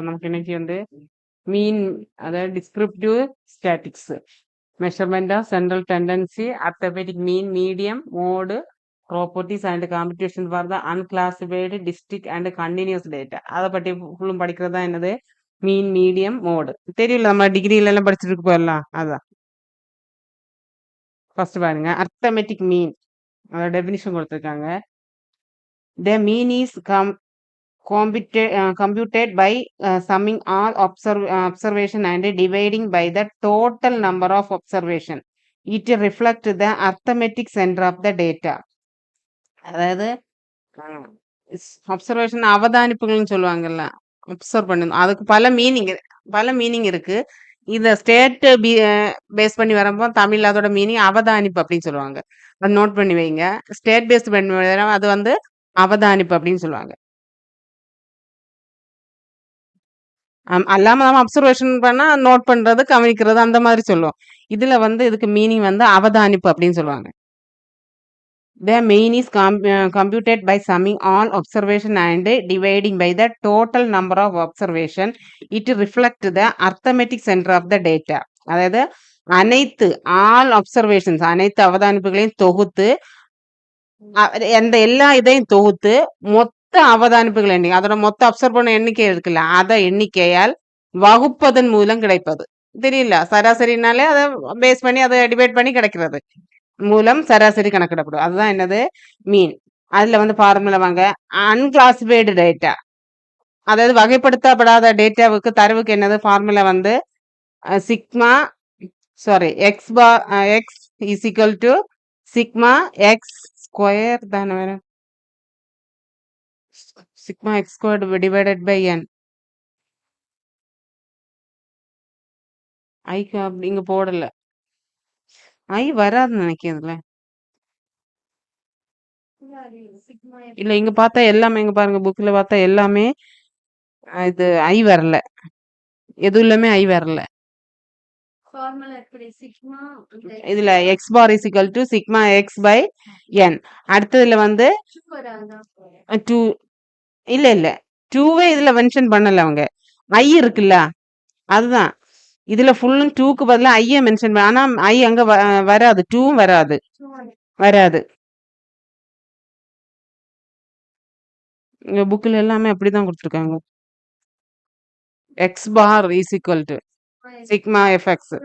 நமக்கு இன்னைக்கு வந்து மீன், அதாவது descriptive statistics, measurement of central tendency, arithmetic mean, medium, mode, properties and competition for the unclassified district and continuous data. அதை பற்றி ஃபுல்லும் படிக்கிறது தான் என்னது மீன், மீடியம், மோடு. தெரியல, நம்ம டிகிரில எல்லாம் படிச்சுட்டு போயிடலாம். அதுதான் ஃபர்ஸ்ட் பாருங்க. அர்த்தமெட்டிக் மீன் அதோட டெபினிஷன் கொடுத்துருக்காங்க. The mean is computed by summing all observation and dividing by the total number of observation. It reflects the arithmetic center of the data. அதாவது அப்சர்வேஷன் அவதானிப்புகள்னு சொல்லுவாங்கல்ல, அப்சர்வ் பண்ணணும். அதுக்கு பல மீனிங் இருக்கு. இத ஸ்டேட் பேஸ் பண்ணி வரப்போ தமிழ் அதோட மீனிங் அவதானிப்பு அப்படின்னு சொல்லுவாங்க. அது நோட் பண்ணி வைங்க. ஸ்டேட் பேஸ்ட் பண்ணி அது வந்து அவதானிப்பு அப்படின்னு சொல்லுவாங்க. அல்லாம நம்ம அப்சர்வேஷன் பண்ணா நோட் பண்றது, கவனிக்கிறது அந்த மாதிரி சொல்லுவோம். இதுல வந்து இதுக்கு மீனிங் வந்து அவதானிப்பு அப்படின்னு சொல்லுவாங்க. The mean is computed by summing all observation and dividing by the total number of observation. It reflects the arithmetic center of the data. அதாவது அனைத்து ஆல் அப்சர்வேஷன்ஸ், அனைத்து அவதானிப்புகளையும் தொகுத்து அந்த எல்லா இதையும் தொகுத்து மொத்த அவதானிப்புகள் எண்ணிக்கை, அதோட மொத்த அப்சர்வ் பண்ண எண்ணிக்கை இருக்குல்ல, அதை எண்ணிக்கையால் வகுப்பதன் மூலம் கிடைப்பது. தெரியல, சராசரினாலே அதை பேஸ் பண்ணி அதை டிவைட் பண்ணி கிடைக்கிறது மூலம் சராசரி கணக்கிடப்படும். அதுதான் என்னது மீன். அதுல வந்து ஃபார்முலா வாங்க. அன்கிளாசிஃபைடு டேட்டா, அதாவது வகைப்படுத்தப்படாத டேட்டாவுக்கு தரவுக்கு என்னது ஃபார்முலா வந்து sigma x is equal to sigma x square தானே வேற, sigma x square divided by n. ஐக்கு அப்படி இங்க போடல, ஐ வராதுன்னு நினைக்கிறதுல. இல்ல, இங்க பார்த்தா எல்லாமே, இங்க பாருங்க புக்ல பார்த்தா எல்லாமே இது ஐ வரல, எதுவுமே ஐ வரல. இதுல x bar is equal to sigma x by n. அடுத்ததுல வந்து 2 இல்ல 2வே இதுல மென்ஷன் பண்ணல அவங்க. ஐ இருக்குல்ல, அதுதான் இதுல ஃபுல்லும் 2க்கு பதிலா ஐய மென்ஷன் பண்ண. ஆனா ஐ அங்க வராது, 2வும் வராது. இங்க புக்ல எல்லாமே அப்படிதான் கொடுத்துருக்காங்க. X bar is equal to sigma f x.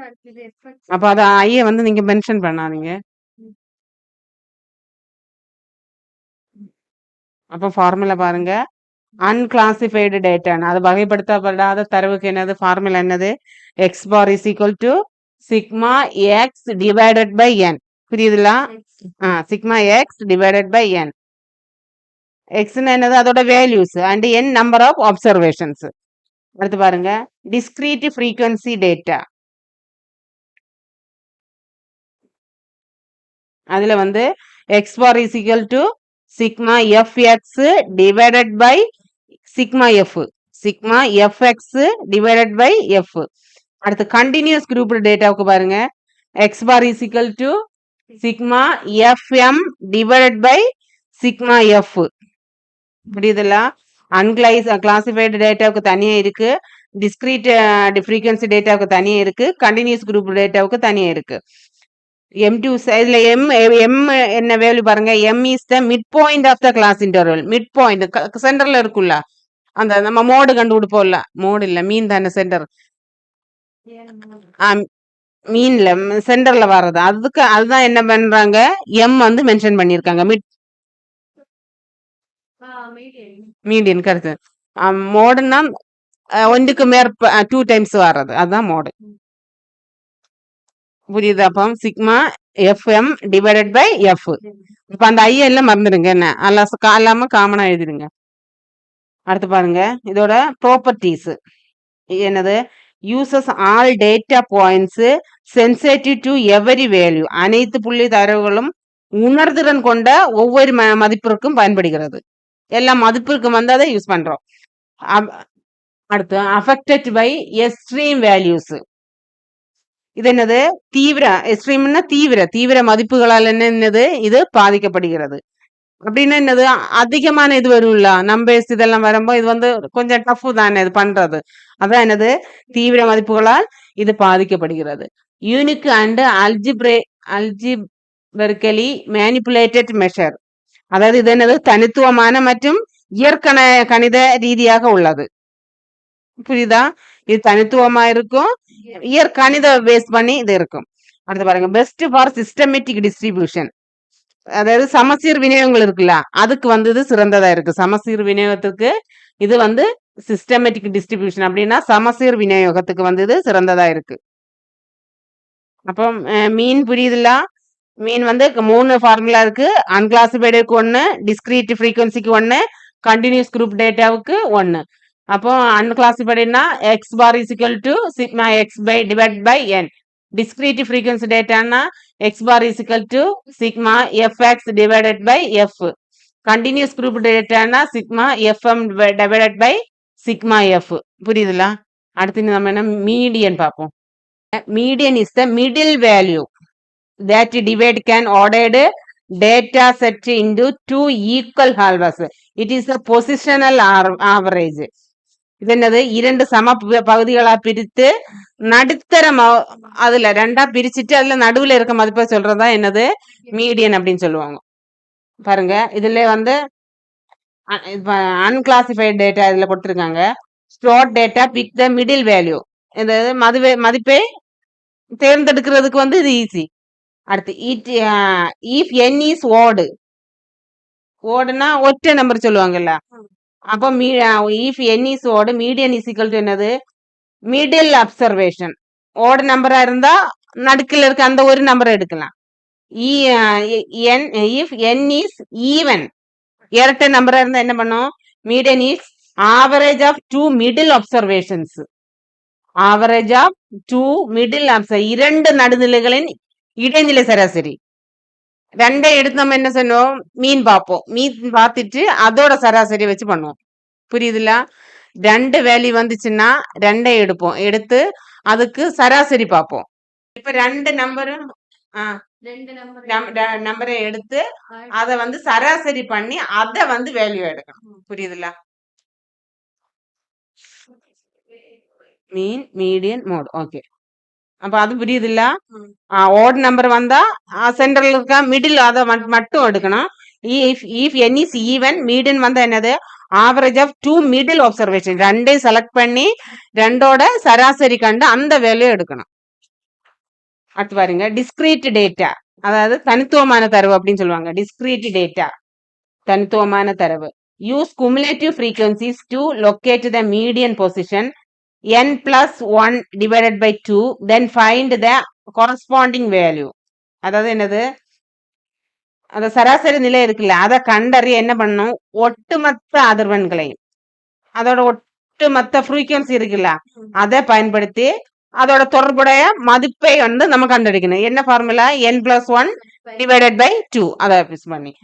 அப்ப அத ஐய வந்து நீங்க மென்ஷன் பண்ணாதீங்க. அப்ப ஃபார்முலா பாருங்க. அன்கிளாசிஃபைடு டேட்டா, அது வகைப்படுத்தப்படாத தரவுக்கு என்னது ஃபார்முலா என்னது? X bar is equal to sigma x divided by n. புரியுதுல? Sigma x divided by n. X என்னது? அதோட values and n number of observations. அடுத்து பாருங்க, டிஸ்கிரீட் ஃப்ரீக்வன்சி டேட்டா. அதுல வந்து x bar is equal to sigma f x divided by sigma f, sigma f x divided by f. அடுத்து continuous group டேட்டாவுக்கு பாருங்க, X bar is equal to sigma f m divided by sigma f. புரியுதுல? Classified டேட்டாவுக்கு தனியா இருக்கு, discrete frequency டேட்டாவுக்கு தனியா இருக்கு, continuous group டேட்டாவுக்கு தனியா இருக்கு. M2 இதுல M என்ன வேல்யூ பாருங்க. M is the mid point of the class interval. Mid point சென்டர்ல இருக்குல்ல, அந்த நம்ம மோடு கண்டுபிடிப்போம்ல, மோடு இல்ல மீன் தானே சென்டர், மீன்ல சென்டர்ல வர்றது, அதுதான் என்ன பண்றாங்க, எம் வந்து மென்ஷன் பண்ணிருக்காங்க. மீடியன் கருத்து. மோடுன்னா ஒன்றுக்கு மேற்ப 2 டைம்ஸ் வர்றது, அதுதான் மோடு. புரியுது? அப்போ sigma f m divided by f. இப்ப அந்த ஐ எல்லாம் மறந்துடுங்க, என்ன அல்லாம காமனா எழுதிடுங்க. அடுத்து பாருங்க, இதோட ப்ராப்பர்ட்டிஸ் என்னது? Uses all data points sensitive to every value. அனைத்து புள்ளி தரவுகளும் உணர்திறன் கொண்ட ஒவ்வொரு மதிப்பிற்கும் பயன்படுகிறது. எல்லா மதிப்பிற்கும் வந்து அதை யூஸ் பண்றோம். அடுத்து அஃபெக்டட் பை எக்ஸ்ட்ரீம் வேல்யூஸ். இது என்னது? தீவிர, எக்ஸ்ட்ரீம்னா தீவிர மதிப்புகளால் என்னது இது பாதிக்கப்படுகிறது. அப்படின்னா என்னது? அதிகமான இது வரும்ல, நம்பர்ஸ் இதெல்லாம் வரும்போது இது வந்து கொஞ்சம் டஃப் தானே இது பண்றது. அதான் என்னது? தீவிர மதிப்புகளால் இது பாதிக்கப்படுகிறது. Unique and algebraically manipulated measure. அதாவது இது என்னது? தனித்துவமான மற்றும் இயற்கண கணித ரீதியாக உள்ளது. புரியுதா? இது தனித்துவமா இருக்கும், இயற்கணித பேஸ் பண்ணி இது இருக்கும். அடுத்து பாருங்க, பெஸ்ட் ஃபார் சிஸ்டமேட்டிக் டிஸ்ட்ரிபியூஷன். அதாவது சமச்சீர் விநியோகங்கள் இருக்குல்ல, அதுக்கு வந்து இது சிறந்ததா இருக்கு. சமச்சீர் விநியோகத்துக்கு இது வந்து சிஸ்டமேட்டிக் டிஸ்ட்ரிபியூஷன் அப்படின்னா சமச்சீர் விநியோகத்துக்கு வந்து இது சிறந்ததா இருக்கு. அப்போ மீன் புரியுதுல்ல? மீன் வந்து 3 ஃபார்முலா இருக்கு. அன்கிளாசிஃபைடுக்கு 1, டிஸ்கிரீட் ஃப்ரீக்வன்சிக்கு 1, கண்டினியூஸ் குரூப் டேட்டாவுக்கு 1. அப்போ அன்கிளாசிஃபைடுனா x bar is equal to sigma x by divide by n. Discrete frequency டேட்டானா x bar is equal to sigma f x divided by f. Continuous group டேட்டானா sigma f m divided by sigma f. புரியுதுல? அடுத்து நம்ம என்ன median பார்ப்போம். Median is the middle value that divide can ordered data set into two equal halves. It is the positional average. இது என்னது? 2 சம பகுதிகளா பிரித்து நடுத்தர அதுல 2ஆ பிரிச்சுட்டு அதுல நடுவுல இருக்க மதிப்பை சொல்றதா என்னது? மீடியன் அப்படின்னு சொல்லுவாங்க. பாருங்க, இதுல வந்து அன்கிளாசிஃபைட் டேட்டா இதுல கொடுத்துருக்காங்க. ஸ்டோர் data pick the middle value. இந்த மதிப்பை தேர்ந்தெடுக்கிறதுக்கு வந்து இது ஈஸி. அடுத்து இஃப் என் இஸ் ஓடுனா ஒற்றை நம்பர் சொல்லுவாங்கல்ல. அப்போ இஃப் என் இஸ் ஓடு மீடியன் இஸ் ஈக்குவல் டு என்னது? Middle observation. ஓடு நம்பரா இருந்தா நடுக்கில் இருக்க அந்த ஒரு நம்பரை எடுக்கலாம். இஃப் என் இஸ் ஈவன் இரட்டை நம்பரா இருந்தா என்ன பண்ணும்? Median is average of 2 middle observations. Average of 2 middle இரண்டு நடுநிலைகளின் இடைநிலை சராசரி. ரெண்டை எடுத்து நம்ம என்ன செய்வோம்? மீன் பார்ப்போம். மீன் பார்த்துட்டு அதோட சராசரி வச்சு பண்ணுவோம். புரியுதுல? 2 வேல்யூ வந்துச்சுன்னா 2ஐ எடுப்போம். எடுத்து அதுக்கு சராசரி பார்ப்போம். இப்ப 2 நம்பரும் நம்பரை எடுத்து அதை வந்து சராசரி பண்ணி அதை வந்து வேல்யூ எடுக்கணும். புரியுதுல? மீன், மீடியன், மோட். ஓகே, அப்ப அது புரியுது இல்ல? ஓட் நம்பர் வந்தா சென்டர்ல இருக்க மிடில் அதை மட்டும் எடுக்கணும். If n is even median வந்தா என்னது? Average of 2 middle observation. ரெண்டையும் செலக்ட் பண்ணி ரெண்டோட சராசரி கண்டு அந்த வேல்யூ எடுக்கணும். அடுத்து பாருங்க, டிஸ்கிரீட் டேட்டா. அதாவது தனித்துவமான தரவு அப்படின்னு சொல்லுவாங்க. டிஸ்கிரீட் டேட்டா தனித்துவமான தரவு. Use cumulative frequencies to locate the median position n plus 1 divided by 2, then find the corresponding value. அதாவது என்னது? அந்த சராசரி நிலை இருக்குல்ல, அதை கண்டறிய என்ன பண்ணணும்? ஒட்டுமொத்த அதிர்வெண்களையும் அதோட ஒட்டுமொத்த ஃப்ரீக்வன்சி இருக்குல்ல, அதை பயன்படுத்தி அதோட தொடர்புடைய மதிப்பை வந்து நம்ம கண்டறிக்கணும். என்ன formula? n plus 1 divided by 2. அதை யூஸ் பண்ணி.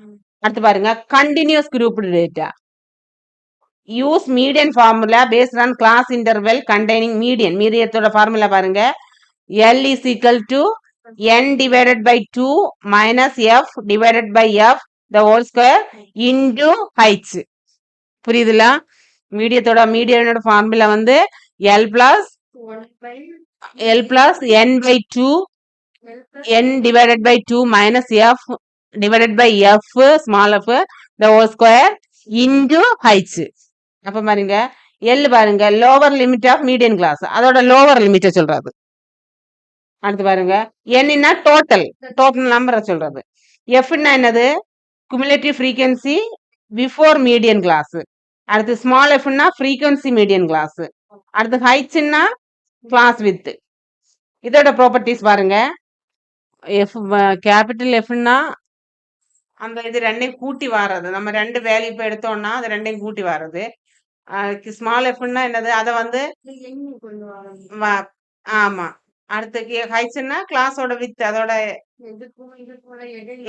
அடுத்து பாருங்க, continuous group data. Use median formula based on class interval containing median. மீடியத்தோட ஃபார்முலா பாருங்க, L is equal to n divided by 2 minus f divided by f the whole square into h. புரியுதுல? மீடியனோட formula வந்து L plus n by 2 n divided by 2 minus f divided by f small f the whole square into h. அப்ப பாருங்க, L பாருங்க lower limit of median class, அதோட lower லிமிட்டை சொல்றது. அடுத்து பாருங்க, என்னன்னா டோட்டல் நம்பரை சொல்றது. எஃப்னா என்னது? Cumulative frequency before median class. அடுத்து ஸ்மால் எஃப்னா ஃப்ரீக்வன்சி மீடியன் கிளாஸ். அடுத்து ஹைச்னா கிளாஸ் வித். இதோட ப்ராப்பர்ட்டிஸ் பாருங்க. எஃப் கேபிட்டல் எஃப்னா அந்த இது ரெண்டையும் கூட்டி வர்றது. நம்ம 2 வேல்யூ இப்போ எடுத்தோம்னா அது ரெண்டையும் கூட்டி வர்றது. ஸ்மால் எஃப்னா என்னது? அதை வந்து ஆமா. அடுத்து ஹைட்ஸ்னா கிளாஸோட வித், அதோட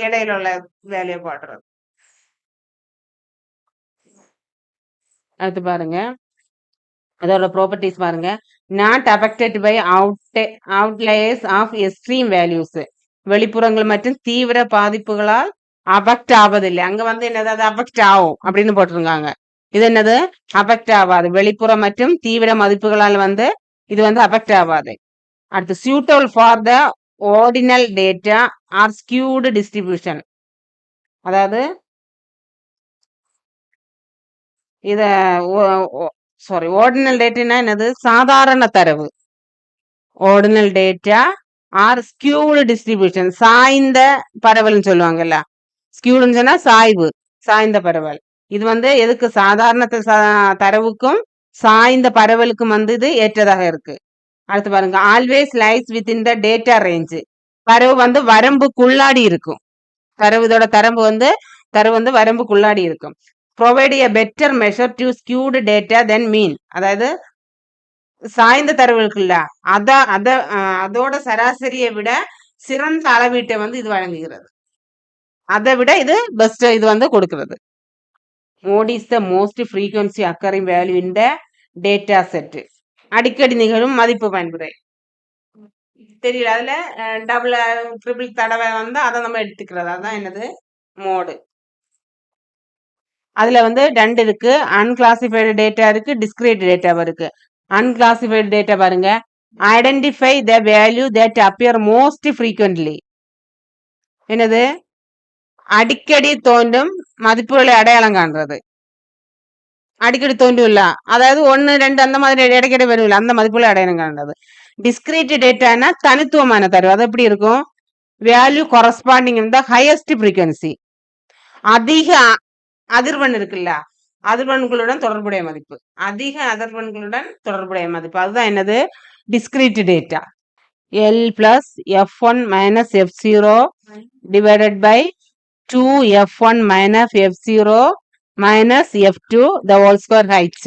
இடையில உள்ள வேல்யூ போடுறது. அடுத்து பாருங்க, அதோட ப்ராப்பர்ட்டிஸ் பாருங்க. Not affected by outliers of extreme values. வெளிப்புறங்கள் மற்றும் தீவிர பாதிப்புகளால் அஃபெக்ட் ஆவதில்லை. அங்க வந்து என்னது அது அஃபெக்ட் ஆகும் அப்படின்னு போட்டிருக்காங்க. இது என்னது அஃபெக்ட் ஆகாது. வெளிப்புற மற்றும் தீவிர மதிப்புகளால் வந்து இது வந்து அஃபெக்ட் ஆகாது. அடுத்து suitable for the ordinal data or skewed distribution. அதாவது இத சாரி ordinal டேட்டானா என்னது சாதாரண தரவு. ordinal data or skewed distribution சாய்ந்த பரவல்னு சொல்லுவாங்கல்ல. skewedனு சொன்னா சாய்வு, சாய்ந்த பரவல். இது வந்து எதுக்கு சாதாரண தரவுக்கும் சாய்ந்த பரவலுக்கும் வந்து இது ஏற்றதாக இருக்கு. அடுத்து பாருங்க always lies within the data range. தரவு வந்து வரம்புக்குள்ளாடி இருக்கும். இதோட தரவு வந்து வரம்புக்குள்ளாடி இருக்கும். Provide a better measure to skewed data than mean. அதாவது சாய்ந்த தரவு இருக்குல்ல அதோட சராசரியை விட சிறந்த அளவீட்டை வந்து இது வழங்குகிறது. அதை விட இது பெஸ்ட் இது வந்து கொடுக்கிறது. what is the most frequency occurring value in the data set? அடிக்கடி நிகழும் மதிப்பு பயன்படுது தெரியல. அதுல டபுள் ட்ரிபிள் தடவை வந்து அதை நம்ம எடுத்துக்கிறது. அதான் என்னது மோடு. அதுல வந்து ரெண்டு இருக்கு, அன்கிளாசிஃபைடு டேட்டா இருக்கு, டிஸ்கிரீட் டேட்டா இருக்கு. அன்கிளாசிஃபைடு டேட்டா பாருங்க, identify the value that appear most frequently. என்னது அடிக்கடி தோன்றும் மதிப்புகளை அடையாளம் காண்றது. அடிக்கடி தோன்றும் இல்ல, அதாவது 1 2 அந்த மாதிரி இடைக்கிட வரும் அந்த மதிப்புகளை அடையாளம் காண்றது. டிஸ்கிரீட் டேட்டானா தனித்துவமான தரவு. அது எப்படி இருக்கும்? Value corresponding in the highest frequency. அதிக அதிர்வெண் இருக்குல்ல, அதிர்வெண்களுடன் தொடர்புடைய மதிப்பு. அதிக அதிர்வெண்களுடன் தொடர்புடைய மதிப்பு. அதுதான் என்னது discrete data. L plus F1 minus F0 divided by 2F1 minus F0 minus F2 the whole square height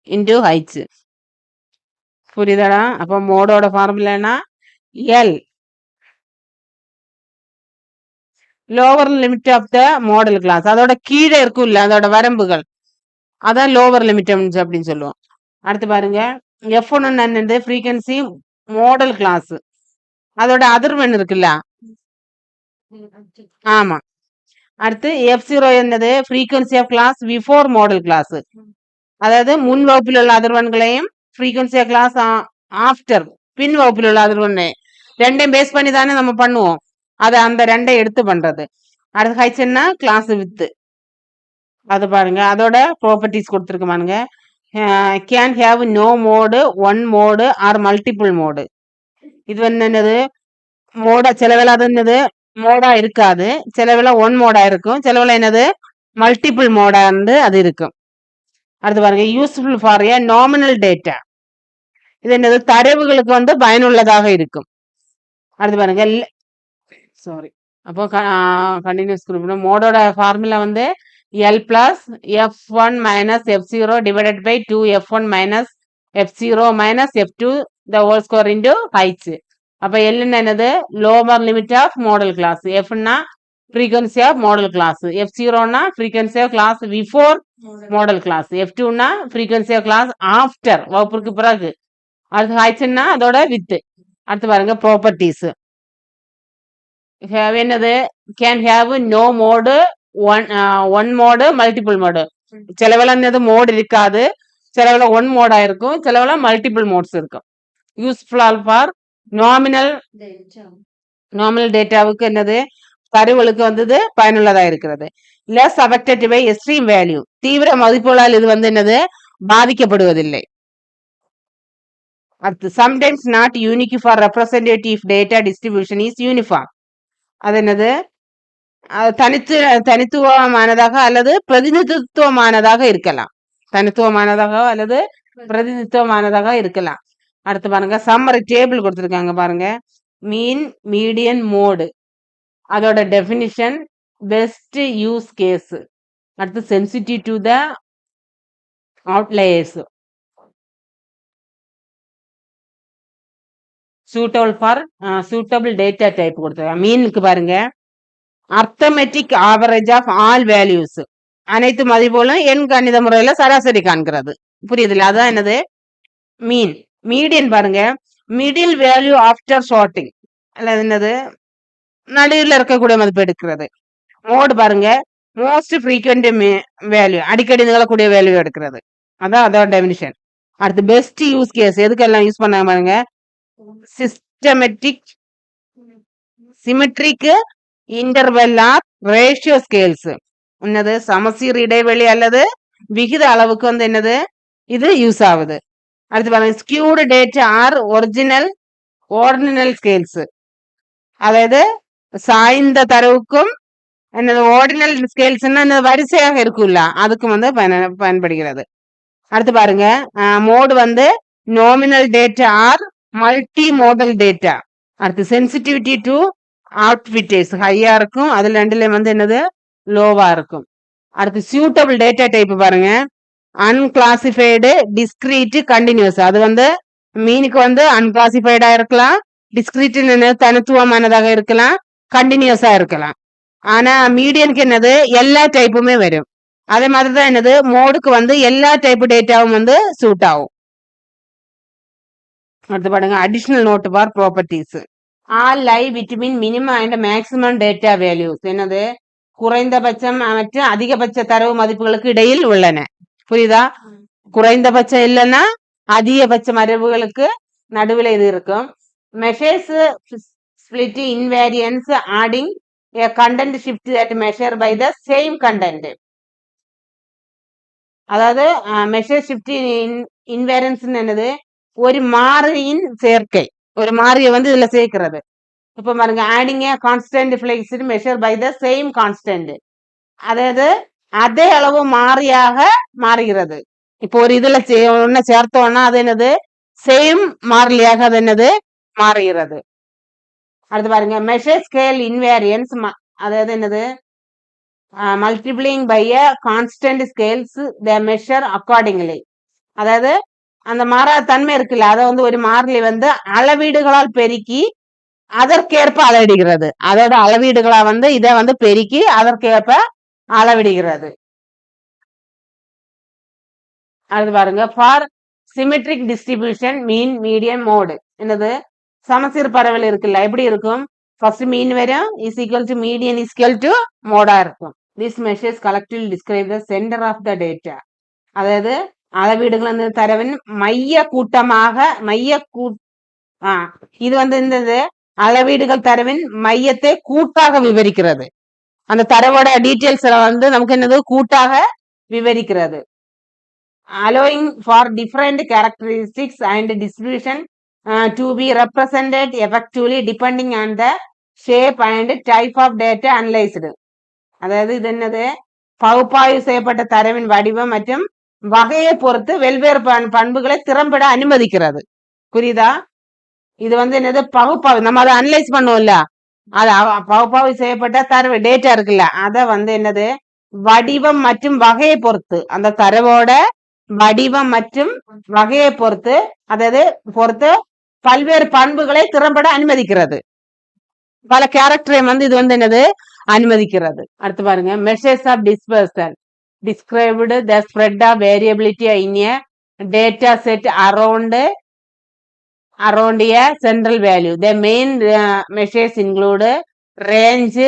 into height. புரியுதாடா? அப்ப மோடோட ஃபார்முலானா L lower limit of the modal class. அதோட கீழே இருக்கும் இல்ல அதோட வரம்புகள், அதான் லோவர் லிமிட் அப்படின்னு சொல்லுவோம். அடுத்து பாருங்க F1 என்னது ஃப்ரீக்வன்சி மாடல் கிளாஸ். அதோட அதிர்வெண் இருக்குல்ல, ஆமா. அடுத்து F0 என்னது frequency of class before modal class. அதாவது முன் வகுப்பில் உள்ள அதிர்வெண்களையும் ஃப்ரீக்வன்சி ஆஃப் கிளாஸ் ஆஃப்டர் பின் வகுப்பில் உள்ள அதிர்வெண்ணை ரெண்டையும் பேஸ் பண்ணி தானே நம்ம பண்ணுவோம். அதை அந்த ரெண்டை எடுத்து பண்றது. அடுத்து ஹைட்ஸ்னா கிளாஸ் வித்து. அது பாருங்க அதோட ப்ராப்பர்ட்டிஸ் கொடுத்துருக்குமானுங்க. Can have no mode, one mode or multiple mode. இது வந்து என்னது மோடா சிலவேளை அது என்னது மோடா இருக்காது, சிலவேளை ஒன் மோடா இருக்கும், சிலவேளை என்னது மல்டிபிள் மோடா வந்து அது இருக்கும். அடுத்து பாருங்க useful for A nominal data. இது என்னது தரவுகளுக்கு வந்து பயனுள்ளதாக இருக்கும். அடுத்து பாருங்க சாரி அப்போ கண்டினியூஸ் குரூப் மோடோட ஃபார்முலா வந்து L plus F1 minus F0 divided by 2F1 minus F0 minus F2 the whole square into height. அப்ப L என்னது lower limit of modal class, F னா frequency of modal class, F0 னா frequency of class before modal class, F2 னா frequency of class after வகுப்புக்கு பிறகு. அடுத்து ஹைட்ஸ்னா அதோட with. அடுத்து பாருங்க ப்ராப்பர்ட்டிஸ். என்னது can have no mode, one mode multiple mode. சிலவேளை என்னது மோடு இருக்காது, சிலவேளை ஒன் மோடா இருக்கும், சிலவேளை மல்டிபிள் மோட்ஸ் இருக்கும். யூஸ்ஃபுல் ஃபார் நாமினல் டேட்டாவுக்கு என்னது தரவுகளுக்கு வந்தது பயனுள்ளதா இருக்கிறது. Less affected by extreme value. தீவிர மதிப்புகளால் இது வந்து என்னது பாதிக்கப்படுவதில்லை. அடுத்து sometimes not unique for representative data distribution is uniform. அது என்னது தனித்துவமானதாக அல்லது பிரதிநிதித்துவமானதாக இருக்கலாம். தனித்துவமானதாக அல்லது பிரதிநிதித்துவமானதாக இருக்கலாம். அடுத்து பாருங்க சம்மரி டேபிள் கொடுத்துருக்காங்க பாருங்க. மீன், மீடியன், மோடு, அதோட டெஃபினிஷன், பெஸ்ட் யூஸ் கேஸ், அடுத்து sensitive to the outliers, suitable data type கொடுத்துருக்காங்க. மீனுக்கு பாருங்க arithmetic average of all values, அனைத்து மதிப்புகளும் எண் கணித முறையில சராசரி காண்கிறது. புரியுதுல்ல, அதான் என்னது மீன். மீடியன் பாருங்க மிடில் வேல்யூ ஆஃப்டர் ஷார்ட்டிங், அல்லது என்னது நடுவில் இருக்கக்கூடிய மதிப்பு எடுக்கிறது. மோடு பாருங்க, மோஸ்ட் ஃப்ரீக்வெண்ட் வேல்யூ, அடிக்கடி நிகழக்கூடிய வேல்யூ எடுக்கிறது. அதான் அதோட டெபினிஷன். அடுத்து பெஸ்ட் யூஸ் கேஸ் எதுக்கெல்லாம் யூஸ் பண்ணாங்க பாருங்க, systematic, symmetric, interval or ratio scales. என்னது, சமசீர் இடைவெளி அல்லது விகித அளவுக்கு வந்து என்னது இது யூஸ் ஆகுது. அடுத்து பாருங்க, skewed data or original ordinal scales. அதாவது சாய்ந்த தரவுக்கும் என்னது ஆர்டினல் ஸ்கேல்ஸ்னா வரிசையாக இருக்குல்ல, அதுக்கு வந்து பயன்படுகிறது. அடுத்து பாருங்க, மோடு வந்து nominal data or multimodal data. அடுத்து சென்சிட்டிவிட்டி டு அவுட்பிட்டேஸ் ஹையா இருக்கும், அதுல ரெண்டுல வந்து என்னது லோவா இருக்கும். அடுத்து சூட்டபிள் டேட்டா டைப் பாருங்க, அன்கிளாசிஃபைடு, டிஸ்கிரீட், கண்டினியூஸ். அது வந்து மீனுக்கு வந்து அன்கிளாசிஃபைடா இருக்கலாம், டிஸ்கிரீட் தனித்துவமானதாக இருக்கலாம், கண்டினியூஸா இருக்கலாம். ஆனா மீடியனுக்கு என்னது எல்லா டைப்புமே வரும். அதே மாதிரிதான் என்னது மோடுக்கு வந்து எல்லா டைப் டேட்டாவும் வந்து சூட் ஆகும். அடுத்து பாருங்க, additional note for properties. All lie between minimum and maximum data values. என்னது, குறைந்தபட்சம் மற்றும் அதிகபட்ச தரவு மதிப்புகளுக்கு இடையில் உள்ளன. புரியுதா? குறைந்தபட்சம் இல்லைன்னா அதிகபட்ச மரபுகளுக்கு நடுவில் இது இருக்கும். Measures split invariance adding a content shift that measure by the same content. அதாவது மெஷர் ஷிஃப்ட் இன்வேரியன்ஸ் என்னது, ஒரு மாறியின் சேர்க்கை, ஒரு மாறியை வந்து இதுல சேர்க்கிறது. இப்ப பாருங்க, adding a constant flexed measure by the same constant. அதாவது அதே அளவு மாறியாக மாறுகிறது. இப்போ ஒரு இதுல ஒன்னு சேர்த்தோம்னா அது என்னது சேம் மாறிலியாக அது என்னது மாறுகிறது. அடுத்து பாருங்க, மெஷர் ஸ்கேல் இன்வேரியன்ஸ். அதாவது என்னது, multiplying by a constant scales the measure accordingly. அதாவது அந்த மாறாத தன்மை இருக்குல்ல, அதை வந்து ஒரு மாறிலி வந்து அளவீடுகளால் பெருக்கி அதற்கேற்ப அளவிடுகிறது. அதோட அளவீடுகளா வந்து இதை வந்து பெருக்கி அதற்கேற்ப அளவிடுகிறது. அது பாருங்க, for symmetric distribution mean median mode. என்னது, சமசீர் பரவல் இருக்குல்ல, எப்படி இருக்கும், ஃபர்ஸ்ட் மீன் வரும், is equal to median is equal to மோடா இருக்கும். This measures collective describe the centre of the data. அதாவது அளவீடுகள் வந்து தரவின் மைய கூட்டமாக இது வந்து இந்த அளவீடுகள் தரவின் மையத்தை கூட்டாக விவரிக்கிறது. அந்த தரவோட டீட்டெயில்ஸ் வந்து நமக்கு என்னது கூட்டாக விவரிக்கிறது. allowing for different characteristics and distribution to be represented effectively depending on the shape and type of data analyzed. அதாவது இது என்னது, பகுப்பாய்வு செய்யப்பட்ட தரவின் வடிவம் மற்றும் வகையை பொறுத்து வெவ்வேறு பண்புகளை திறம்பட அனுமதிக்கிறது. புரியுதா? இது வந்து என்னது பகுப்பாய்வு, நம்ம அதை அனலைஸ் பண்ணுவோம்ல, அது பகுப்பாய்வு செய்யப்பட்ட தரவு டேட்டா இருக்குல்ல, அதை வந்து என்னது வடிவம் மற்றும் வகையை பொறுத்து, அந்த தரவோட வடிவம் மற்றும் வகையை பொறுத்து, அதாவது பல்வேறு பண்புகளை திறம்பட அனுமதிக்கிறது. பல கேரக்டரை வந்து இது வந்து என்னது அனுமதிக்கிறது. அடுத்து பாருங்க, measures of dispersal described the spread of variability in a data set around a central value. The main measures include range,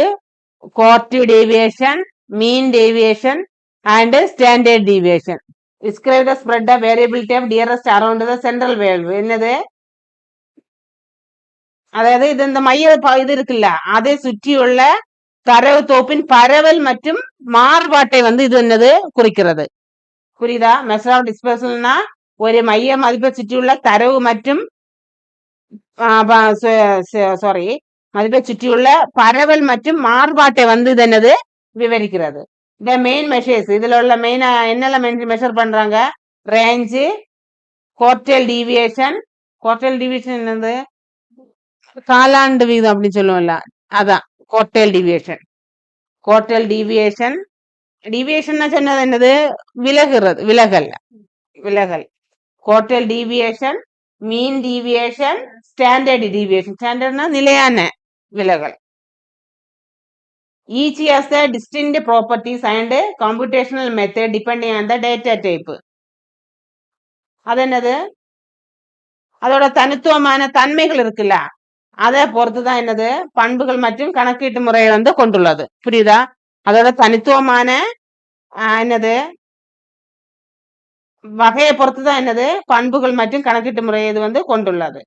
quartile deviation, mean deviation and standard deviation. Describe the spread of variability of nearest around the central value. என்னது, அதாவது இது இந்த மைய இது இருக்குல்ல, அதை சுற்றியுள்ள தரவு தொகுப்பின் பரவல் மற்றும் மாறுபாட்டை வந்து இது என்னது குறிக்கிறது. புரியுதா? மெஷர் ஆஃப் டிஸ்பர்சல்னா ஒரு மைய மதிப்பை சுற்றியுள்ள தரவு மற்றும் மதிப்பை சுற்றியுள்ள பரவல் மற்றும் மாறுபாட்டை வந்து இது என்னது விவரிக்கிறது. இந்த மெயின் மெஷர்ஸ், இதுல உள்ள மெயின் என்னெல்லாம் மெஷர் பண்றாங்க, range, quartile deviation. Quartile deviation என்னது, காலாண்டு விகிதம் அப்படின்னு சொல்லுவோம்ல, அதான் quartile deviation. Quartile deviation, deviation சொன்னது என்னது விலகல். Quartile deviation, mean deviation, standard deviation. ஸ்டாண்டர்ட்னா நிலையான விலகல். Each has the distinct properties and computational method depending on the data type. அது என்னது, அதோட தனித்துவமான தன்மைகள் இருக்குல்ல, அதை பொறுத்துதான் என்னது பண்புகள் மற்றும் கணக்கீட்டு முறையை வந்து கொண்டுள்ளது. புரியுதா? அதோட தனித்துவமான என்னது வகையை பொறுத்துதான் என்னது பண்புகள் மற்றும் கணக்கீட்டு முறை இது வந்து கொண்டுள்ளது.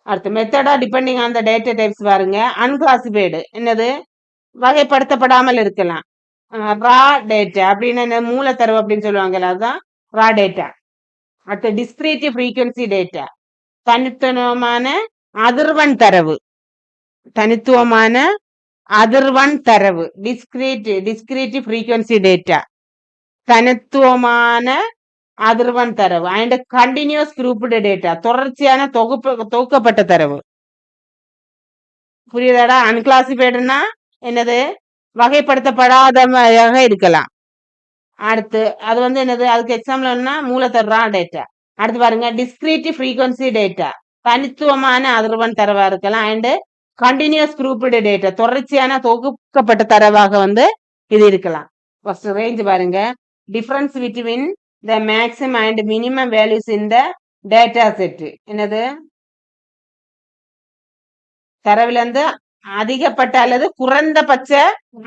அடுத்து மெத்தடா depending on the data types பாருங்க. அன்கிளாசிஃபைடு என்னது வகைப்படுத்தப்படாமல் இருக்கலாம். ரா டேட்டா அப்படின்னு என்ன மூலத்தரவு அப்படின்னு சொல்லுவாங்கல்ல, அதுதான் ரா டேட்டா. அடுத்து டிஸ்கிரீட் ஃப்ரீக்வன்சி டேட்டா தனித்துவமான அதிர்வெண் தரவு. தனித்துவமான அதிர்வெண் தரவு டிஸ்கிரீட் ஃப்ரீக்வன்சி டேட்டா தனித்துவமான அதிர்வெண் தரவு. அண்ட் கண்டினியூஸ் குரூப்டு டேட்டா தொடர்ச்சியான தொகுக்கப்பட்ட தரவு. புரியுதாடா? அன்கிளாசிஃபைடுனா என்னது வகைப்படுத்தப்படாததாக இருக்கலாம். அடுத்து அது வந்து என்னது அதுக்கு எக்ஸாம்பிள் மூலத்தர டேட்டா. அடுத்து பாருங்க டிஸ்கிரீட் ஃப்ரீக்வன்சி டேட்டா தனித்துவமான அதிர்வெண் தரவா இருக்கலாம். அண்ட் கண்டினியூஸ் குரூப்டு டேட்டா தொடர்ச்சியான தொகுக்கப்பட்ட தரவாக வந்து இது இருக்கலாம். ஃபர்ஸ்ட் ரேஞ்ச் பாருங்க. Difference between the maximum and minimum values in the data set. என்னது தரவுல இருந்து அதிகப்பட்ட அல்லது குறைந்தபட்ச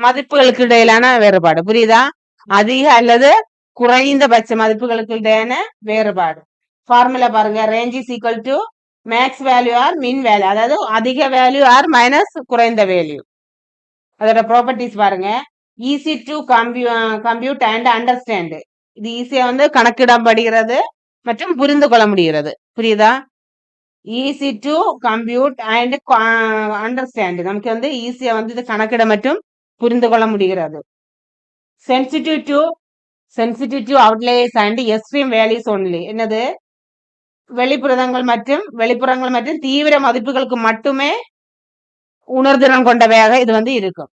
மதிப்புகளுக்கு இடையிலான வேறுபாடு. புரியுதா? அதிக அல்லது குறைந்தபட்ச மதிப்புகளுக்கு இடையான வேறுபாடு. ஃபார்முலா பாருங்க. Range is equal to max value or min value, அதாவது அதிக வேல்யூ ஆர் மைனஸ் குறைந்த வேல்யூ. அதோட ப்ராப்பர்ட்டிஸ் பாருங்க. Easy to compute and understand. இது ஈஸியா வந்து கணக்கிடப்படுகிறது மற்றும் புரிந்து கொள்ள முடிகிறது. புரியுதா? Easy to compute and understand நமக்கு வந்து ஈஸியா வந்து இது கணக்கிட மற்றும் புரிந்து கொள்ள முடிகிறது. Sensitive to outliers and extreme values only. என்னது வெளிப்புறங்கள் மற்றும் தீவிர மதிப்புகளுக்கு மட்டுமே உணர்திறன் கொண்டவையாக இது வந்து இருக்கும்.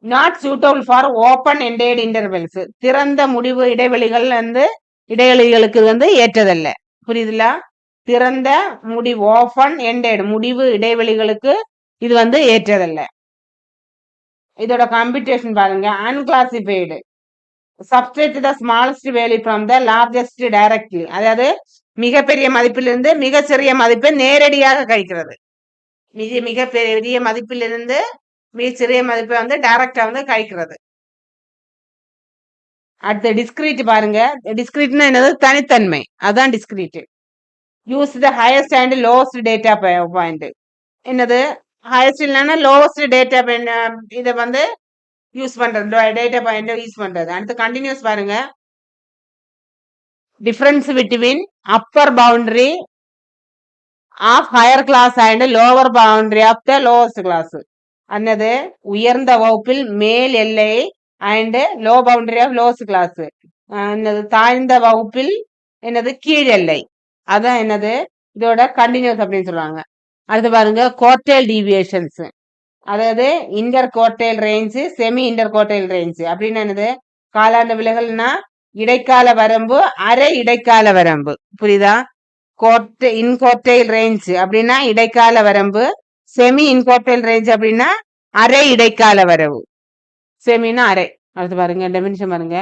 Not suitable for open ended intervals. திறந்த முடிவு இடைவெளிகள் வந்து இடைவெளிகளுக்கு வந்து ஏற்றதல்ல. புரியுதுல? திறந்த முடிவு ஓப்பன் எண்டட் முடிவு இடைவெளிகளுக்கு இது வந்து ஏற்றதல்ல. இதோட கம்ப்யூட்டேஷன் பாருங்க. Unclassified subtract the smallest value from the largest directly. அதாவது மிகப்பெரிய மதிப்பிலிருந்து மிகச்சிறிய மதிப்பை நேரடியாக கழிக்கிறது. மிக பெரிய மதிப்பிலிருந்து மிகச்சிறிய மதிப்பை வந்து டைரக்டா வந்து கழிக்கிறது. அடுத்து டிஸ்கிரீட் பாருங்க. டிஸ்கிரீட்னா என்னது தனித்தன்மை, அதான் discrete. Use the highest and lowest data point. என்னது ஹையஸ்ட் இல்லைன்னா லோவஸ்ட் டேட்டா இதை வந்து யூஸ் பண்றது, டேட்டா பாயிண்ட் யூஸ் பண்றது. அடுத்து கண்டினியூஸ் பாருங்க. Difference between upper boundary of higher class and lower boundary of the lowest class. அன்னது உயர்ந்த வகுப்பில் மேல் எல்லை and low boundary of lowest class. என்னது தாழ்ந்த வகுப்பில் என்னது கீழ் எல்லை. அதான் என்னது இதோட கண்டினியூஸ் அப்படின்னு சொல்லுவாங்க. அடுத்து பாருங்க குவார்டைல் டீவியேஷன்ஸ். அதாவது inter quartile range, semi inter quartile range அப்படின்னு என்னது காலாண்டு விலகல்னா இடைக்கால வரம்பு, அரை இடைக்கால வரம்பு. புரியுதா? இன்குவார்டைல் ரேஞ்ச் அப்படின்னா இடைக்கால வரம்பு, செமி இன்குவார்டைல் ரேஞ்ச் அப்படின்னா அரை இடைக்கால வரவு. செமினா அரை. அடுத்து பாருங்க டெபினிஷன் பாருங்க.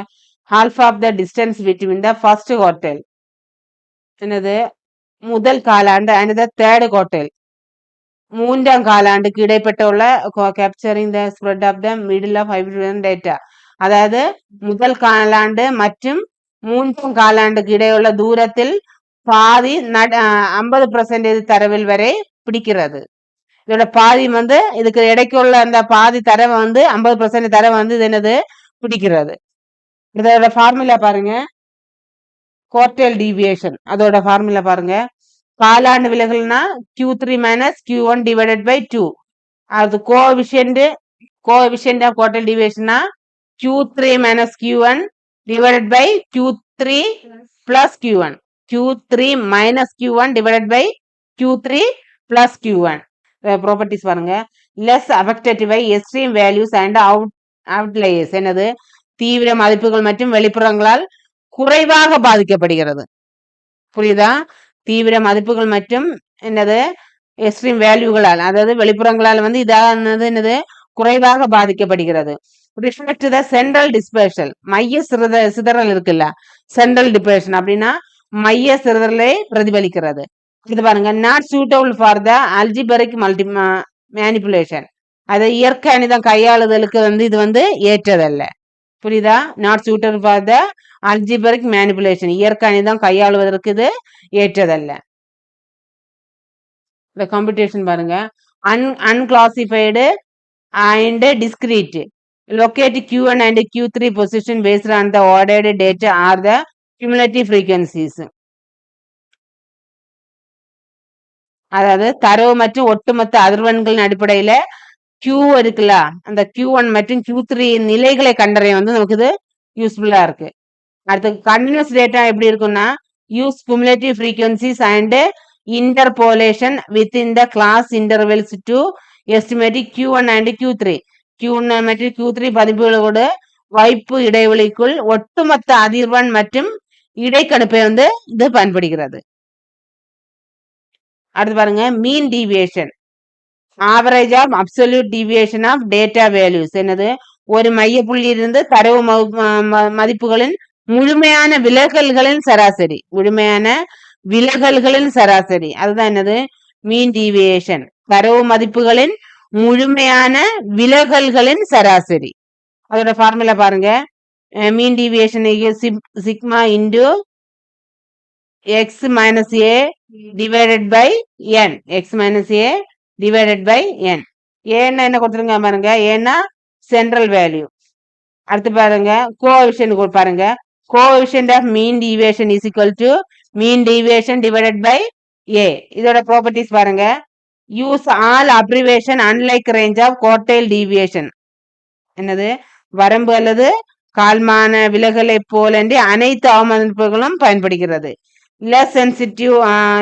half of the distance between the first quartile. என்னது முதல் காலாண்டு and the third quartile. மூன்றாம் காலாண்டுக்கு இடைப்பட்ட உள்ள capturing the spread of the middle of hybrid data. அதாவது முதல் காலாண்டு மற்றும் மூன்றாம் காலாண்டுக்கு இடையுள்ள தூரத்தில் பாதி 50% தரவில் வரை பிடிக்கிறது. இதோட பாதி வந்து இதுக்கு இடைக்குள்ள அந்த பாதி தரவை வந்து 50% தரவை வந்து இது என்னது பிடிக்கிறது. இதோட ஃபார்முலா பாருங்க. குவார்டைல் டீவியேஷன் அதோட ஃபார்முலா பாருங்க. காலாண்டு விலகல்னா Q3 minus Q1 divided by 2. அது கோஎஃபிஷியன்ட் ஆஃப் குவார்டைல் டீவியேஷன்னா Q3 minus Q1 divided by Q3 plus Q1. Q3 minus Q1 divided by Q3 plus Q1. Properties பாருங்க. Less affected by extreme values and outliers. என்னது தீவிர மதிப்புகள் மற்றும் வெளிப்புறங்களால் குறைவாக பாதிக்கப்படுகிறது. புரியுதா? தீவிர மதிப்புகள் மற்றும் என்னது எக்ஸ்ட்ரீம் வேல்யூகளால், அதாவது வெளிப்புறங்களால் வந்து இதானது என்னது குறைவாக பாதிக்கப்படுகிறது. Reflect the central dispersion. மைய சிதறல் இருக்குல்ல, சென்ட்ரல் டிஸ்பர்ஷன் அப்படின்னா மைய சிதறலை பிரதிபலிக்கிறது. இது பாருங்க. Not suitable for the algebraic manipulation. அதை இயற்கை கணிதம் கையாளுதலுக்கு வந்து இது வந்து ஏற்றதல்ல. புரியுதா? Not suited for the algebraic manipulation. இயற்கை கணிதம் கையாளுவதற்கு இது ஏற்றதல்ல. இந்த கம்ப்யூட்டேஷன் பாருங்க. அன்கிளாசிஃபைடு and discrete. Locate Q1 and Q3 position based on the ordered data are the cumulative frequencies. அதாவது தரவு மற்றும் ஒட்டுமொத்த அதிர்வெண்களின் அடிப்படையில Q இருக்குல்ல, அந்த Q1 மற்றும் Q3 நிலைகளை கண்டறிய வந்து நமக்கு இது யூஸ்ஃபுல்லா இருக்கு. அடுத்து கண்டினியூஸ் டேட்டா எப்படி இருக்கும்னா use cumulative frequencies and interpolation within the class intervals to estimate Q1 and Q3. Q1 மற்றும் Q3 பதிப்புகளோடு வாய்ப்பு இடைவெளிக்குள் ஒட்டுமொத்த அதிர்வெண் மற்றும் இடைக்கணிப்பை வந்து இது பயன்படுகிறது. அடுத்து பாருங்க mean deviation. Average of absolute deviation of data values. என்னது? ஒரு மைய புள்ளியிலிருந்து தரவு மதிப்புகளின் முழுமையான விலகல்களின் சராசரி. முழுமையான விலகல்களின் சராசரி. அதுதான் என்னது? Mean deviation. தரவு மதிப்புகளின் முழுமையான விலகல்களின் சராசரி. அதோட ஃபார்முலா பாருங்க. Mean deviation sigma into x minus a divided by n. X minus a divided by n. ஏன்னா என்ன கொடுத்துருங்க பாருங்க. ஏன்னா சென்ட்ரல் வேல்யூ. அடுத்து பாருங்க கோஎஃபிஷியன்ட் பாருங்க. Coefficient of mean deviation is equal to mean deviation divided by a. இதோட properties பாருங்க. Use all abbreviation unlike range of quartile deviation. என்னது? வரம்பு அல்லது கால்மான விலகலை போலன்றி அனைத்து அவமதிப்புகளும் பயன்படுகிறது. Less sensitive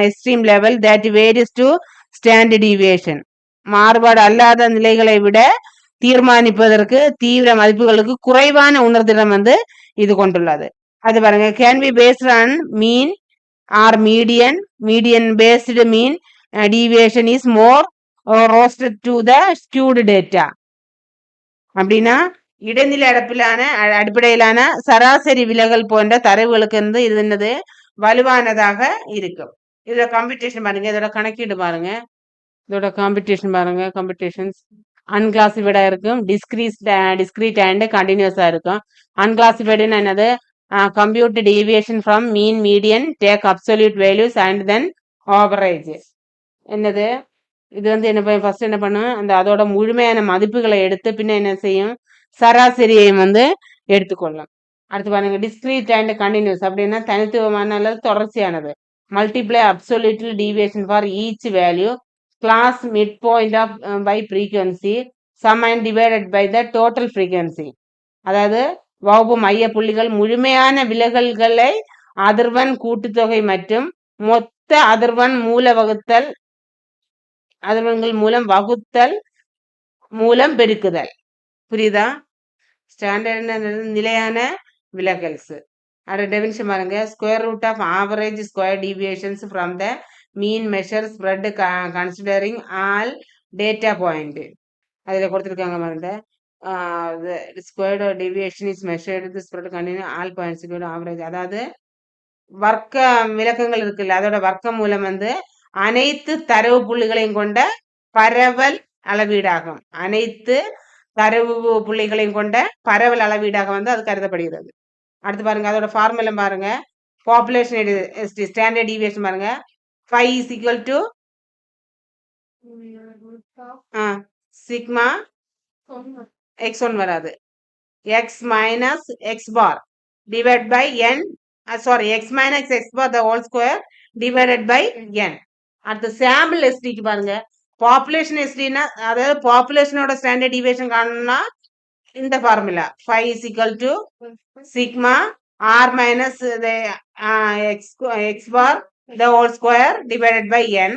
extreme level that varies to standard deviation. மாறுபாடு அல்லாத நிலைகளை விட தீர்மானிப்பதற்கு தீவிர மதிப்புகளுக்கு குறைவான உணர்திறம் வந்து இது கொண்டுள்ளது. அது பாருங்க. Can be based on mean or median. Median based mean deviation is more robust to the skewed data. அப்படின்னா இடைநிலை அடிப்படையிலான சராசரி விலகல் போன்ற தரவுகளுக்கு இருந்து இது என்னது வலுவானதாக இருக்கும். இதோட கம்ப்யூட்டேஷன் பாருங்க. இதோட கணக்கீடு பாருங்க. இதோட காம்படிஷன் பாருங்க. காம்படிஷன்ஸ் அன்கிளாசிஃபைடா இருக்கும், டிஸ்கிரீட் அண்ட் கண்டினியூஸா இருக்கும். அன்கிளாசிஃபைடுன்னு என்னது? Compute deviation from mean median take absolute values and then average. என்னது? இது வந்து என்ன ஃபர்ஸ்ட் என்ன பண்ணும்? அந்த அதோட முழுமையான மதிப்புகளை எடுத்து பின்ன என்ன செய்யும்? சராசரியை வந்து எடுத்துக்கொள்ளும். அடுத்து பாருங்க. டிஸ்கிரீட் அண்ட் கண்டினியூஸ் அப்படின்னா தனித்துவமான அல்லது தொடர்ச்சியானது. Multiply absolutely deviation for each value class mid point of by frequency sum and divided by the total frequency. அதாவது வகுப்பு மைய புள்ளிகள் முழுமையான விலகல்களை அதிர்வெண் கூட்டுத்தொகை மற்றும் மொத்த அதிர்வெண் மூல வகுத்தல் அதிர்வெண்கள் மூலம் வகுத்தல் மூலம் பெருக்குதல். புரியுதா? ஸ்டாண்டர்ட் நிலையான விலகல்ஸ். அதோட டெஃபினிஷன் பாருங்க. Square root of average square deviations from the mean measure spread considering all data point. அதில் கொடுத்துருக்காங்க பாருங்க. Square deviation is measured spread continue all points average. அதாவது வர்க்க விளக்கங்கள் இருக்குல்ல, அதோட வர்க்க மூலம் வந்து அனைத்து தரவு புள்ளிகளையும் கொண்ட பரவல் அளவீடாகும். அனைத்து தரவு புள்ளிகளையும் கொண்ட பரவல் அளவீடாக வந்து அது கருதப்படுகிறது. அடுத்து பாருங்க. அதோட ஃபார்முலா பாருங்க. பாப்புலேஷன் ஸ்டாண்டர்ட் டீவியேஷன் பாருங்க. 5 is equal to sigma x1 வராது, x minus x bar divided by n, x minus x bar the whole square divided by n. அடுத்து சாம்பிள் எஸ்டிக்கு பாருங்க. பாப்புலேஷன் எஸ்டினா அதாவது பாப்புலேஷனோட ஸ்டாண்டர்ட் டீவியேஷன் காணணும்னா இந்த formula 5 is equal to sigma r minus the x bar the whole square divided by n.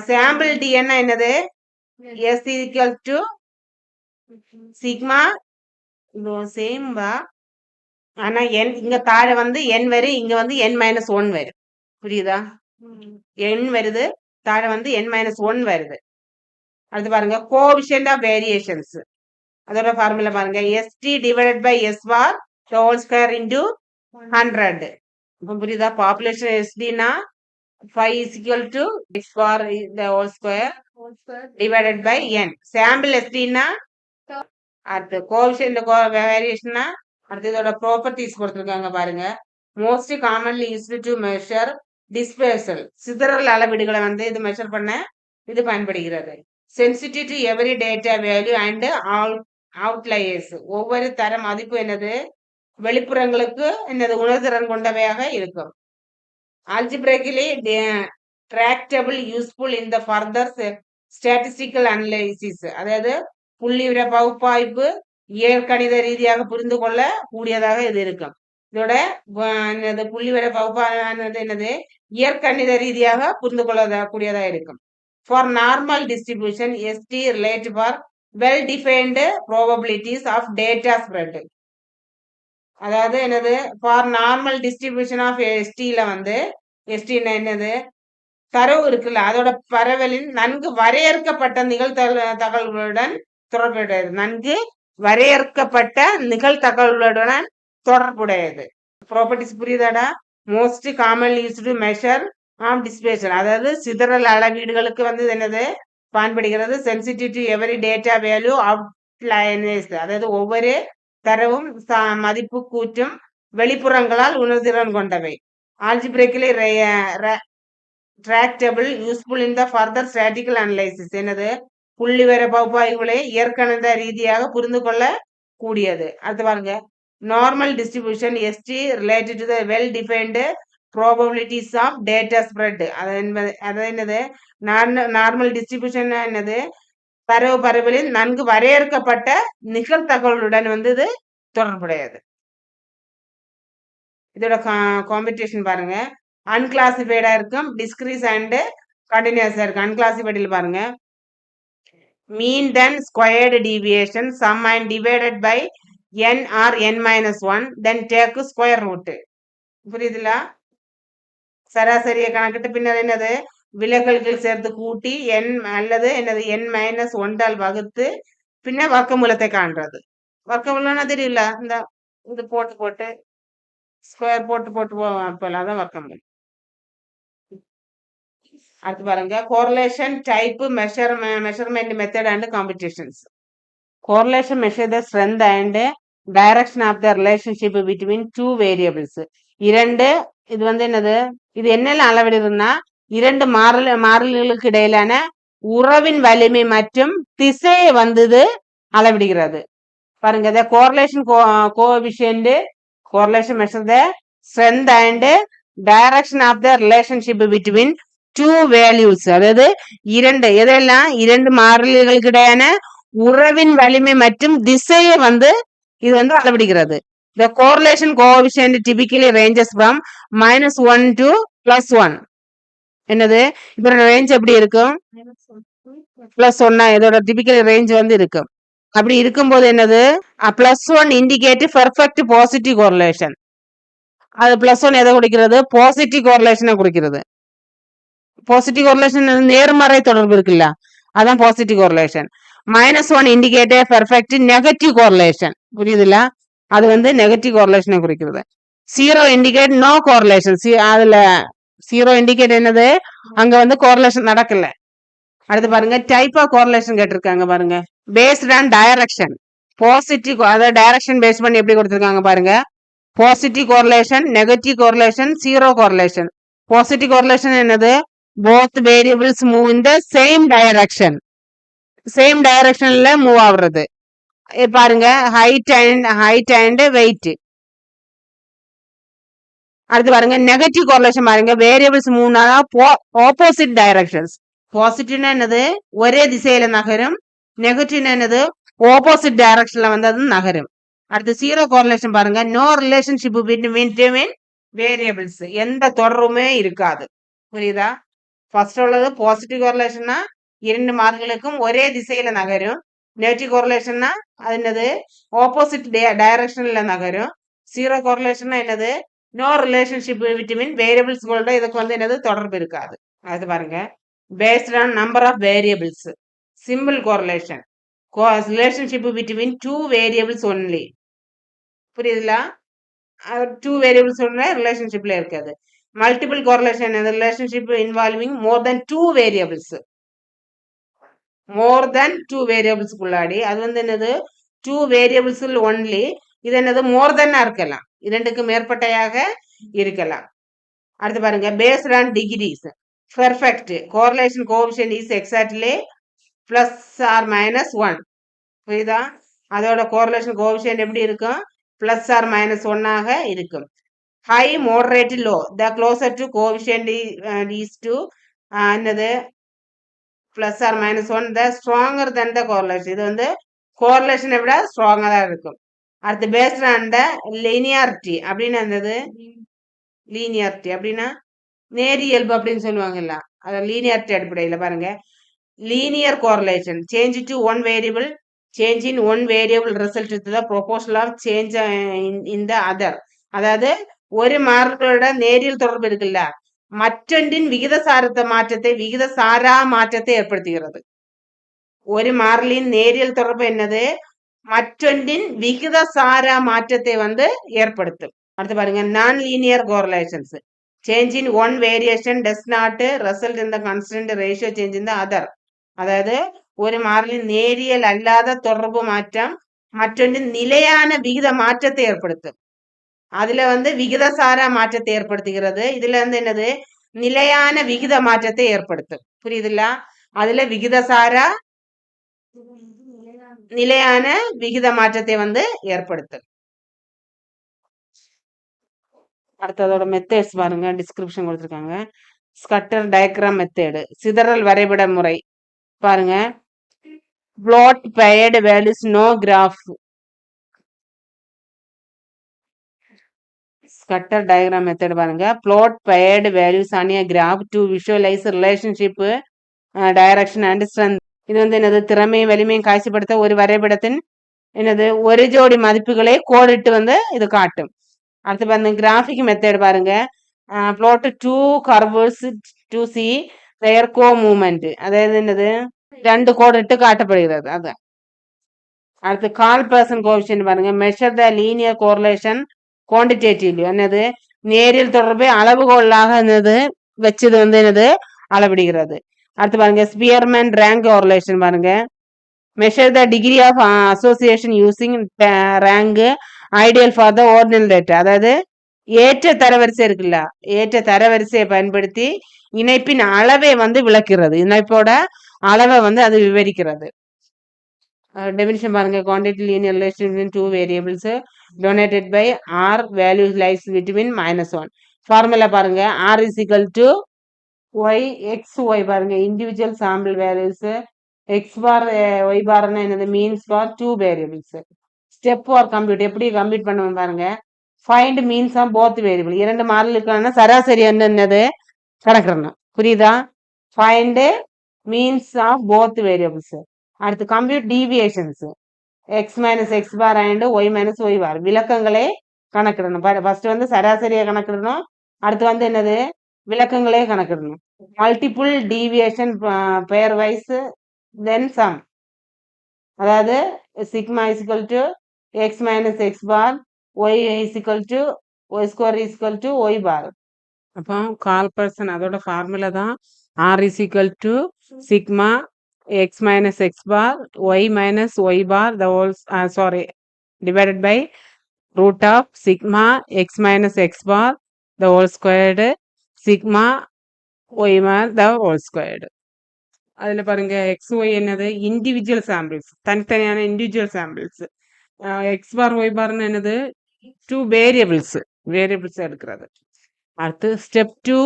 Sample D என்ன என்னது? s is equal to sigma same வா, ஆனா n இங்க தாழ வந்து n வரும், இங்க வந்து n மைனஸ் 1 வரும். புரியுதா? n வருது, தாழ வந்து n மைனஸ் 1 வருது. அடுத்து பாருங்க. Coefficient of variations. அதோட ஃபார்முலா பாருங்க. st divided by s bar the whole square into 100. இப்போ புரியுதா? பாப்புலேஷன் sd னா 5 is equal to x bar the whole square divided by n. Sample எஸ்டினா அடுத்து கோஎஃபிஷியன்ட் வேரியேஷன்னா அடுத்து இதோட ப்ராப்பர்ட்டிஸ் கொடுத்துருக்காங்க பாருங்க. Most commonly used to measure dispersal, சிதறல் அளவீடுகளை வந்து இது மெஷர் பண்ண இது பயன்படுகிறது. Sensitive to every data value and outliers, ஒவ்வொரு தர மதிப்பு என்னது வெளிப்புறங்களுக்கு என்னது உணர்திறன் கொண்டவையாக இருக்கும். Algebraically tractable useful in the further statistical analysis, அதாவது புள்ளிவிவர பகுப்பாய்வு இயற்கணித ரீதியாக புரிந்து கொள்ள கூடியதாக இது இருக்கும். இதோட என்னது புள்ளிவிவர பகுப்பாய்வானது என்னது இயற்கணித ரீதியாக புரிந்து கொள்ள கூடியதாக இருக்கும். For normal distribution SD relate for well defined probabilities of data spread, அதாவது என்னது ஃபார் நார்மல் டிஸ்ட்ரிபியூஷன் ஆஃப் எஸ்டில வந்து எஸ்டின்னா என்னது தரவு இருக்குல்ல அதோட பரவலின் நன்கு வரையறுக்கப்பட்ட நிகழ்தகவல்களுடன் தொடர்புடையது. நன்கு வரையறுக்கப்பட்ட நிகழ்தகவல்களுடன் தொடர்புடையது. ப்ராப்பர்ட்டிஸ் புரியுதாடா? Most commonly used measure of dispersion, அதாவது சிதறல் அளவீடுகளுக்கு வந்து என்னது பயன்படுகிறது. Sensitive to every data value outliers, அதாவது ஒவ்வொரு தரவும் மதிப்பு கூற்றும் வெளிப்புறங்களால் உணர்திறன் கொண்டவை. Algebraically tractable useful in the further statistical analysis, என்னது புள்ளிவிவர பகுப்பாய்வுகளை இயற்கணித ரீதியாக புரிந்து கொள்ள கூடியது. அடுத்து பாருங்க, normal distribution SD related to the well defined probabilities of data spread, அது என்னது நார்மல் டிஸ்ட்ரிபியூஷன் என்னது தரவு பரவலில் நன்கு வரையறுக்கப்பட்ட நிகழ்தகவலுடன் வந்து இது தொடர்புடையது. இதோட காம்படிஷன் பாருங்க, அன்கிளாசிஃபைடா இருக்கும், டிஸ்கிரீஸ் அண்ட் கண்டினியூஸா இருக்கு. அன்கிளாசிஃபைடில் பாருங்க, mean then squared deviation sum and divided by n or n-1 then take square root. புரியுதுல? சராசரியை கணக்கிட்டு பின்னர் என்னது விலகல்கள் சேர்த்து கூட்டி n அல்லது என்னது n-1 வகுத்து பின்னர் வர்க்கமூலத்தை காண்றது. வர்க்கமூலம்னா தெரியல, இந்த இது போட்டு போட்டு ஸ்கொயர் போட்டு போட்டு போலாம் தான் வர்க்கமூலம். அடுத்து பாருங்க, correlation type measurement method and competitions. Correlation measure the strength and direction of the relationship between two variables. இரண்டு இது வந்து என்னது இது என்னெல்லாம் அளவிடுதுன்னா இரண்டு மாறிலிகளுக்கு இடையிலான உறவின் வலிமை மற்றும் திசையை வந்து இது அளவிடுகிறது. பாருங்க, the correlation coefficient correlation measure the strength and direction of the relationship between two values, அதாவது இரண்டு எதெல்லாம் இரண்டு மாறிலிகளுக்கு இடையான உறவின் வலிமை மற்றும் திசையை வந்து இது வந்து அளவிடுகிறது. The correlation coefficient typically ranges from -1 to +1. என்னது இதோட ரேஞ்ச் எப்படி இருக்கும்? +1 இதோட டிபிக்கல் ரேஞ்ச் வந்து இருக்கும். அப்படி இருக்கும்போது என்னது +1 இண்டிகேட் பெர்ஃபெக்ட் பாசிட்டிவ் கோரிலேஷன். அது +1 எதை குறிக்கிறது? பாசிட்டிவ் கோரிலேஷனை குறிக்கிறது. பாசிட்டிவ் கோரிலேஷன் நேர்மறை தொடர்பு இருக்குல்ல, அதான் positive correlation. -1 indicate perfect negative correlation. புரியுதுல? அது வந்து நெகட்டிவ் கோரிலேஷனை குறிக்கிறது. 0 இண்டிகேட் நோ கோரிலேஷன். அதுல 0 இண்டிகேட் என்னது அங்க வந்து கோரிலேஷன் நடக்கல. அடுத்து பாருங்க, டைப் ஆஃப் கோரிலேஷன் கேட்டிருக்காங்க பாருங்க. பேஸ்ட் ஆன் டைரக்ஷன், பாசிட்டிவ், அதாவது டைரக்ஷன் பேஸ் பண்ணி எப்படி கொடுத்துருக்காங்க பாருங்க. Positive correlation, negative correlation, 0 correlation. Positive correlation என்னது both variables move in the same direction, same டைரக்ஷன்ல மூவ் ஆகுறது. பாருங்க, ஹைட் அண்ட் வெயிட். அடுத்து பாருங்க, நெகட்டிவ் கோரிலேஷன் பாருங்க, வேரியபிள்ஸ் மூவ்னா ஆப்போசிட் டைரக்ஷன்ஸ். பாசிட்டிவ்னா என்னது ஒரே திசையில நகரும், நெகட்டிவ்னா என்னது ஆப்போசிட் டைரக்ஷன்ல வந்து அது நகரும். அடுத்து 0 கோரிலேஷன் பாருங்க, நோ ரிலேஷன்ஷிப் பிட்வீன் வேரியபிள்ஸ், எந்த தொடர்புமே இருக்காது. புரியுதா? ஃபர்ஸ்ட் உள்ளது பாசிட்டிவ் கோரிலேஷன்னா இரண்டு மாறிகளுக்கும் ஒரே திசையில நகரும். நெகட்டிவ் கோரிலேஷன்னா அது என்னது ஆப்போசிட் டைரக்ஷன்ல நகரும். 0 கோரிலேஷன்னா என்னது நோ ரிலேஷன்ஷிப் பிட்வீன் வேரியபிள்ஸ், இதுக்கு வந்து என்னது தொடர்பு இருக்காது. அது பாருங்க, based on number of variables. Simple correlation, relationship between 2 variables only. புரியுதுல? 2 வேரியபிள்ஸ் ஒன்லி ரிலேஷன்ஷிப்ல இருக்காது. Multiple correlation relationship involving more than 2 variables. More than 2 வேரியபிள்ஸ்க்குள்ளாடி அது வந்து என்னது 2 வேரியபிள்ஸ் ஒன்லி. இது என்னது மோர் தென்னா இருக்கலாம், இரண்டுக்கு மேற்பட்டையாக இருக்கலாம். அடுத்து பாருங்க based on degrees perfect correlation coefficient is exactly plus or minus 1. புரியுதா? அதோட கோரிலேஷன் கோஎஃபிஷியன்ட் எப்படி இருக்கும்? பிளஸ் ஆர் மைனஸ் 1ஆக இருக்கும். High moderate low the closer to coefficient is to என்னது plus or minus 1 the stronger then the correlation. இது வந்து கோரிலேஷனை விட ஸ்ட்ராங்காக தான் இருக்கும். அடுத்து பேஸ்ட் ஆன் த லீனியாரிட்டி அப்படின்னு இருந்தது. லீனியாரிட்டி அப்படின்னா நேரியல்பு அப்படின்னு சொல்லுவாங்கல்ல, அதை லீனியாரிட்டி அடிப்படையில் பாருங்க. Linear correlation change to one variable change in one variable result to the proportional of change in the other. அதாவது ஒரு மாறிகளோட நேரியல் தொடர்பு இருக்குல்ல, மற்றொன்றின் விகிதசாரத்த மாற்றத்தை விகிதசாரா மாற்றத்தை ஏற்படுத்துகிறது. ஒரு மாறிலின் நேரியல் தொடர்பு என்னது? மற்றொன்றின் விகிதசாரா மாற்றத்தை வந்து ஏற்படுத்தும். அடுத்து பாருங்க non linear correlations change in one variation does not result in the constant ratio change in the other. அதாவது ஒரு மாறிலின் நேரியல் அல்லாத தொடர்பு மாற்றம் மற்றொன்றின் நிலையான விகித மாற்றத்தை ஏற்படுத்தும். அதுல வந்து விகிதசாரா மாற்றத்தை ஏற்படுத்துகிறது, இதுல வந்து என்னது நிலையான விகித மாற்றத்தை ஏற்படுத்தும். புரியுதுல்ல? அதுல விகிதசாரா நிலையான விகித மாற்றத்தை வந்து ஏற்படுத்தும். அடுத்ததோட மெத்தட்ஸ் பாருங்க, டிஸ்கிரிப்ஷன் கொடுத்துருக்காங்க. ஸ்கட்டர் டயக்ராம் மெத்தேடு சிதறல் வரைபட முறை பாருங்க. plot paired values no graph. Scutter diagram method பாருங்க. plot paired values on a graph to visualize relationship direction and strength. இது வந்து என்னது திறமையும் வலிமையும் காட்சிப்படுத்த ஒரு வரைபடத்தின் என்னது ஒரு ஜோடி மதிப்புகளை கோடிட்டு வந்து இது காட்டும். அடுத்து பாருங்க கிராஃபிக் மெத்தட் பாருங்க. plot two curves to see their co-movement. அதாவது என்னது ரெண்டு கோடிட்டு காட்டப்படுகிறது. அது அடுத்து கால்பர்சன் கோஎஃபிஷியன்ட் பாருங்க. மெஷர் த லீனியர் கோரிலேஷன் குவான்டிடேட்டிவ்லி. என்னது நேரியல் தொடர்பை அளவுகோலாக என்னது வச்சது வந்து என்னது அளவிடுகிறது. அடுத்து பாருங்க ஸ்பியர்மேன் ரேங்க் கோரிலேஷன் பாருங்க. Measure the degree of association using rank ideal for the ordinal data. அதாவது ஏற்ற தரவரிசை இருக்குல்ல, ஏற்ற தரவரிசையை பயன்படுத்தி இணைப்பின் அளவை வந்து விளக்குகிறது, இணைப்போட அளவை வந்து அது விவரிக்கிறது. டெஃபினிஷன் பாருங்க. Quantity linear relation between two variables donated by r values lies between -1. Formula பாருங்க. R is equal to y x y பாருங்க. Individual sample values x bar y பார்னா என்னது means for two variables. Step for compute எப்படி compute பண்ணுவோம் பாருங்க. Find means of both variable. இரண்டு மாறிலிக்கான சராசரி என்னது கணக்கிடணும். புரியுதா? Find means of both variables. அடுத்து compute deviations x minus x bar and Y minus y bar. விளக்கங்களே கணக்கிடணும். ஃபர்ஸ்ட் வந்து சராசரியை கணக்கிடணும், அடுத்து வந்து என்னது விளக்கங்களே கணக்கிடணும். Multiple deviation pairwise then sum. அதாவது sigma is equal to x minus x bar y is equal to y square is equal to y bar. அப்போ கால்பர்சன் அதோட ஃபார்முலா தான் r is equal to sigma x minus x bar y minus y bar the whole divided by root of sigma x minus x bar the whole squared sigma y bar the whole squared. அதில் பாருங்க x y என்னது individual samples, தனித்தனியான individual samples. X bar y பார்னு என்னது two variables எடுக்கிறது. அடுத்து step 2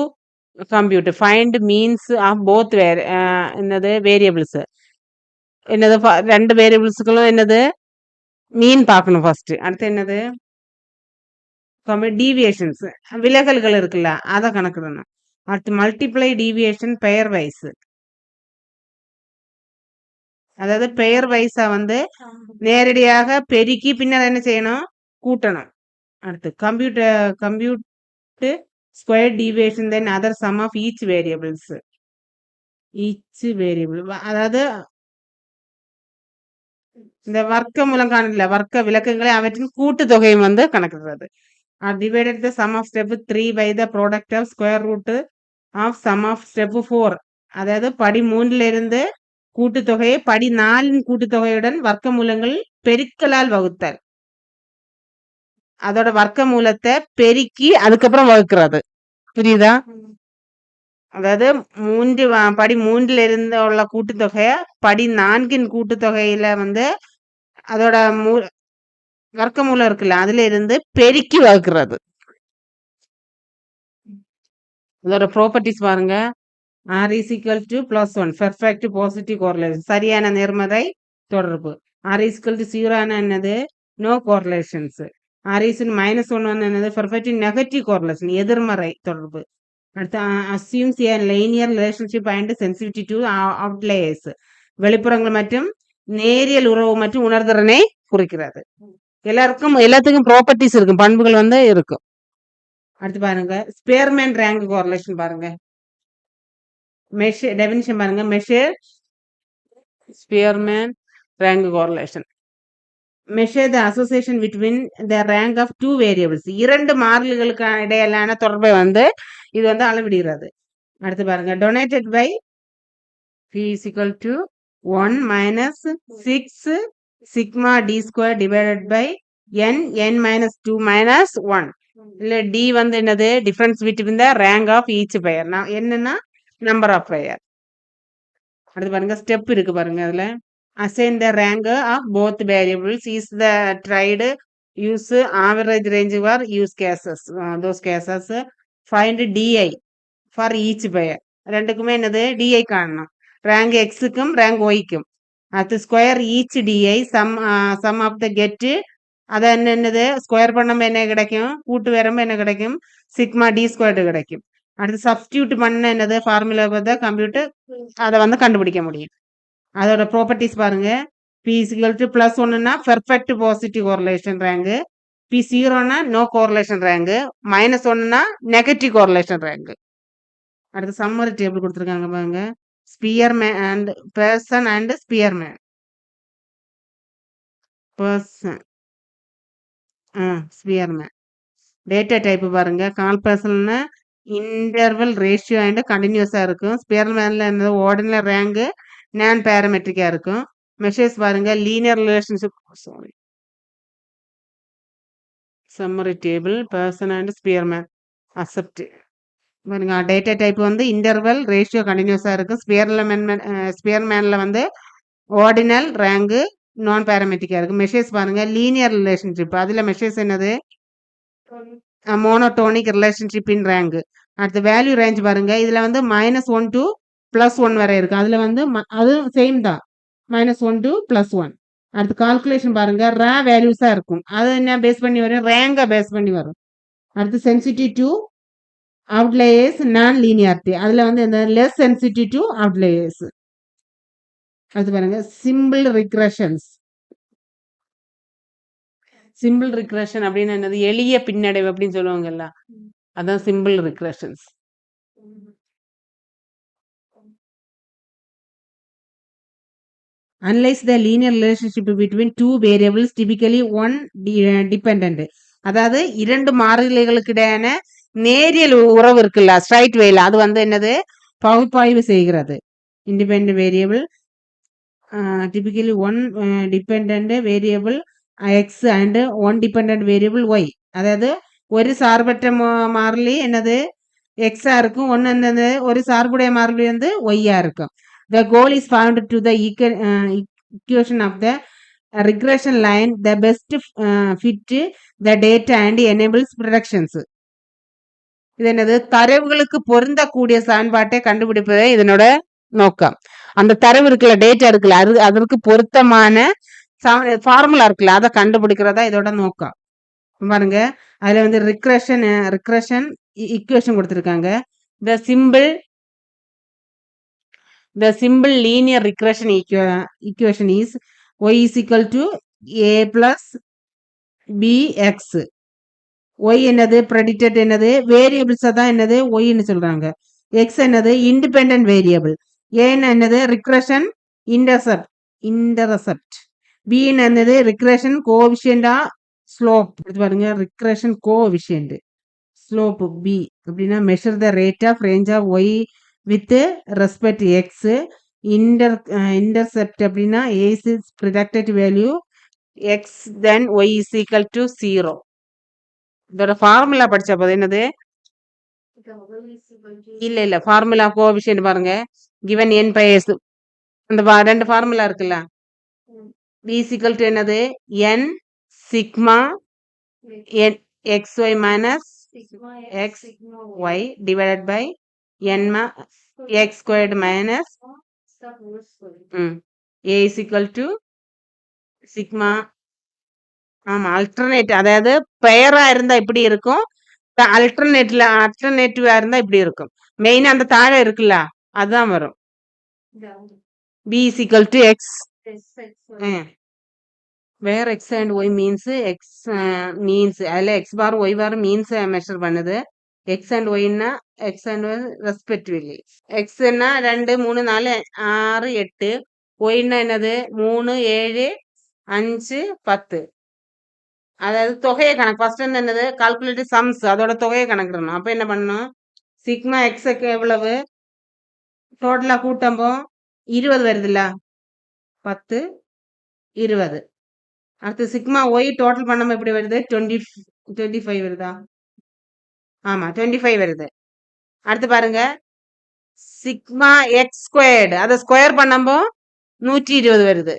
compute find means of both என்னது variables. என்னது ரெண்டு வேரியபிள்ஸுகளும் என்னது மீன் பார்க்கணும் ஃபர்ஸ்ட். அடுத்து என்னது டீவியேஷன்ஸ் விலகல்கள் இருக்குல்ல அதை கணக்கிடணும். அடுத்து மல்டிப்ளை டீவியேஷன் பெயர் வைஸ். அதாவது பெயர் வைஸா வந்து நேரடியாக பெருக்கி பின்னர் என்ன செய்யணும் கூட்டணும். அடுத்து compute square deviation then other sum of each variable. அதாவது இந்த வர்க்க மூலம் காணல வர்க்க விளக்கங்களை அவற்றின் கூட்டு தொகையும் வந்து கணக்கிடுறது. Divided the sum of step 3 by the product of square root of sum of step 4. அதாவது படி 3ல இருந்து கூட்டுத்தொகையை படி 4 கூட்டுத்தொகையுடன் வர்க்கமூலங்கள் பெருக்கலால் வகுத்தல். அதோட வர்க்கமூலத்தை பெருக்கி அதுக்கப்புறம் வகுக்கிறது. புரியுதா? அதாவது படி 3ல இருந்து உள்ள கூட்டுத்தொகைய படி 4ன் கூட்டுத்தொகையில வந்து அதோட வர்க்கமூலம் இருக்குல்ல அதுல இருந்து பெருக்கி வகுக்கிறது. அதோட ப்ராப்பர்ட்டிஸ் பாருங்க. R is equal to +1 perfect positive correlation சரியான நேர்மறை தொடர்பு. R is equal to 0 என்னது no correlations. R is -1 என்னது perfect negative correlation எதிர்மறை தொடர்பு. அடுத்து assumes a linear relationship and sensitivity to outliers வெளிப்புறங்கள் மற்றும் நேரியல் உறவு மற்றும் உணர்திறனை குறிக்கிறது. எல்லாத்துக்கும் ப்ராப்பர்ட்டிஸ் இருக்கும், பண்புகள் வந்து இருக்கும். அடுத்து பாருங்க ஸ்பேர்மேன் ரேங்க் கோரிலேஷன் பாருங்க. மெஷர் டெஃபினிஷன் பாருங்க. Measure Spearman rank correlation measure the association between the rank of two variables. 2 மாறிலிகளுக்கு இடையிலான தொடர்பை வந்து இது வந்து அளவிடுகிறது. அடுத்து பாருங்க donated by p is equal to 1 minus 6 sigma d square divided by n minus 2 minus 1. இல்ல d வந்து என்னது difference between the rank of each pair. என்னன்னா number of pair. அடுத்து பாருங்க ஸ்டெப் இருக்கு பாருங்க. அதுல assign the rank of both variables is the tried use average range for use cases. Those cases find di for each pair. ரெண்டுக்குமே என்னது di காணணும். rank x க்கும் rank y க்கும். அது square each di sum of the get அத என்னது square பண்ணும் என்ன கிடைக்கும், கூட்டு வரம்பு என்ன கிடைக்கும், சிக்மா டி ஸ்கொயர்டு கிடைக்கும். அடுத்து சப்ஸ்டியூட் பண்ண என்னது ஃபார்முலா பார்த்தா கம்ப்யூட்டர் அதை வந்து கண்டுபிடிக்க முடியும். அதோட ப்ராப்பர்ட்டிஸ் பாருங்க. p is equal to +1னா perfect positive correlation rank, p 0னா நோ கோரிலேஷன் ரேங்க், -1னா நெகட்டிவ் கோரிலேஷன் ரேங்க். அடுத்து சம்மரி டேபிள் கொடுத்துருக்காங்க பாருங்க. Spearman and Pearson and Spearman Pearson Spearman data type பாருங்க. கால்பர்சன்னா இன்டர்வல் ரேஷியோ அண்ட் கண்டினியூஸா இருக்கும். ஸ்பியர்மேன்ல என்னது ஆர்டினல் ரேங்க் நான் பேராமெட்ரிக்கா இருக்கும். மெஷர்ஸ் பாருங்க linear relationship. Sorry summary table person and Spearman accept பாருங்க. டேட்டா டைப் வந்து இன்டர்வல் ரேஷியோ கண்டினியூஸா இருக்கும். ஸ்பியர்மேன்ல வந்து ஆர்டினல் ரேங்க் நான் பேராமெட்ரிக்கா இருக்கு. மெஷர்ஸ் பாருங்க லீனியர் ரிலேஷன்ஷிப். அதுல மெஷர்ஸ் என்னது மோனோடோனிக் ரிலேஷன்ஷிப் இன் ரேங்க். அடுத்து வேல்யூ ரேஞ்ச் பாருங்க. இதுல வந்து -1 to +1 வரை இருக்கு. அதுல வந்து அது சேம் தான், -1 to +1. அடுத்து கால்குலேஷன் பாருங்க. ரா வேல்யூஸா இருக்கும். அது என்ன பேஸ் பண்ணி வரும், ரேங்க பேஸ் பண்ணி வரும். அடுத்து சென்சிட்டிவ் டு அவுட்லேயர்ஸ் நான் லீனியாரிட்டி. அதுல வந்து இந்த லெஸ் சென்சிட்டிவ் டு அவுட்லேயர்ஸ். அடுத்து பாருங்க சிம்பிள் ரிக்ரெஷன்ஸ். சிம்பிள் ரிக்ரெஷன் அப்படின்னு என்னது எளிய பின்னடைவு அப்படின்னு சொல்லுவாங்கல்ல, அதான் simple ரிக்ரெஷன்ஸ். Analyze the linear relationship between two variables, typically one dependent. அதாவது 2 மாறிலிகளுக்கு இடையான நேரியல் உறவு இருக்குல்ல ஸ்ட்ரைட் வேல, அது வந்து என்னது பகுப்பாய்வு செய்கிறது. Independent variable typically one dependent variable x and one dependent variable y. அதாவது ஒரு சார்பற்ற மாறிலி என்னது x ஆ இருக்கும், ஒன்னு என்னது ஒரு சார்புடைய மாறிலி வந்து y ஆ இருக்கும். The goal is found to the equation of the regression line the best fit the data and enables predictions. இது என்னது தரவுகளுக்கு பொருந்தக்கூடிய சமன்பாட்டை கண்டுபிடிப்பதே இதனோட நோக்கம். அந்த தரவு இருக்குல்ல, டேட்டா இருக்குல்ல, அதற்கு பொருத்தமான ஃபார்முலா இருக்குல்ல, அதை கண்டுபிடிக்கிறதா இதோட நோக்கம். பாருங்க அதுல வந்து ரிக்ரெஷன் ஈக்குவேஷன் கொடுத்திருக்காங்க. the simple linear regression equation is y is equal to a plus bx. y என்னது predicted என்னது வேரியபிள்ஸ் தான் என்னது y ன்னு சொல்றாங்க. x என்னது இண்டிபெண்டன்ட் வேரியபிள். a என்னது ரிக்ரெஷன் இன்டர்செப்ட். b என்னது ரிக்ரெஷன் கோஎஃபிஷியன்டா ஸ்லோப். பாருங்க ரிக்ரெஷன் கோஎஃபிஷியன்ட் ஸ்லோப் b அப்படின்னா measure the rate of range of y with respect x intercept அப்படின்னா as is predicted value x then y is equal to 0. இதோட formula படிச்ச போது என்னது? இல்ல ஃபார்முலா கோஎஃபிஷியன்ட் பாருங்க. கிவன் n பை s அந்த ரெண்டு ஃபார்முலா இருக்குல்ல. b is equal to என்னது? n sigma n xy minus xy divided by n x squared minus a is equal to sigma. ஆமா அல்டர்னேட், அதாவது பெயரா இருந்தா இப்படி இருக்கும், அல்டர்னேட்டிவா இருந்தா இப்படி இருக்கும். மெயினா அந்த தாழ இருக்குல்ல அதுதான் வரும். b is equal to x where x and y means x means அதுல x bar y bar means measure பண்ணுது. x and y ன்னா x and y respectively. x ன்னா 2 3 4 6 8, y ன்னா என்னது 3 7 5 10. அதாவது தொகையை கணக்கு ஃபர்ஸ்ட் என்னது கால்குலேட்டட் சம்ஸ், அதோட தொகையை கணக்கிடணும். அப்ப என்ன பண்ணணும்? சிக்மா எக்ஸுக்கு எவ்வளவு டோட்டலா கூட்டம்போ 20 வருதுல்ல, 10 20. அடுத்து சிக்மா ஒய் டோட்டல் பண்ணாம எப்படி வருது? 25 வருதா? ஆமா 25 வருது. அடுத்து பாருங்க சிக்மா எக்ஸ் ஸ்கொயர்டு, அதை ஸ்கொயர் பண்ணம்போ 120 வருது.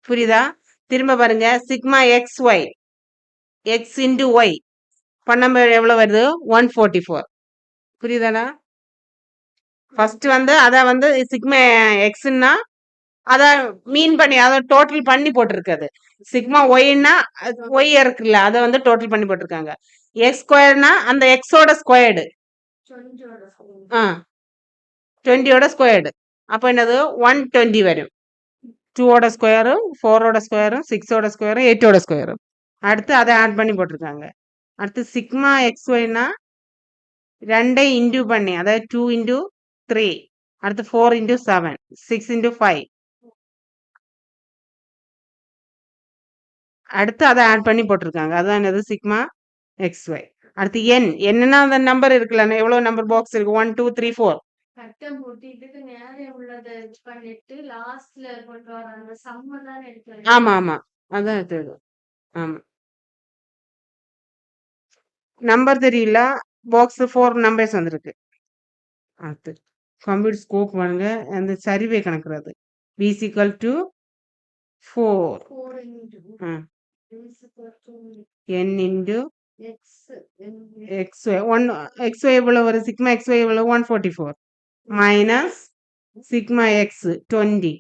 புரியுதா? திரும்ப பாருங்க sigma x y x into y பண்ணம்போ எவ்வளவு வருது? 144. புரியுதாடா? ஃபர்ஸ்ட் அத சிக்மா எக்ஸ்ன்னா அத மீன் பண்ணி அதை டோட்டல் பண்ணி போட்டிருக்காது. சிக்மா ஒய்னா ஒய் இருக்குல்ல அதை டோட்டல் பண்ணி போட்டிருக்காங்க. எக்ஸ் ஸ்கொயர்னா அந்த எக்ஸோட ஸ்கொயர்டு 20ஓட ஸ்கொயர்டு. அப்போ என்னது 120 வரும். 2ஓட ஸ்கொயரும் 4ஓட ஸ்கொயரும் 6ஓட ஸ்கொயரும் 8ஓட ஸ்கொயரும். அடுத்து அதை ஆட் பண்ணி போட்டிருக்காங்க. அடுத்து சிக்மா எக்ஸ் ஒய்னா 2 இன்டூ பண்ணி, அதாவது 2 இன்டூ 3, அடுத்து 4 இன்டூ 7, 6 இன்டூ 5, அடுத்து அதை ஆட் பண்ணி போட்டிருக்காங்க. அதான் என்னது சிக்மா எக்ஸ் ஒய். அடுத்து என் என்னன்னா அந்த நம்பர் இருக்குல்ல, எவ்வளவு நம்பர் பாக்ஸ் இருக்கு? 1 2 3 4. கட்டம் போட்டு இதுக்கு நேரே உள்ளத பண்ணிட்டு லாஸ்ட்ல கொண்டு வர அந்த சம்ம தான் எடுக்கணும். ஆமா ஆமா அதான் எடுத்தது. ஆமா நம்பர் தெரியல, பாக்ஸ் 4 நம்பர்ஸ் வந்திருக்கு. அடுத்து கம்ப்யூட்டர் ஸ்கோப் பண்ணுங்க, அந்த சரிவை கணக்குறது. b is equal to 4 n into xy. 1 xy எவ்வளவு வரும்? சிக்மா xy எவ்வளவு? 144 minus sigma x 20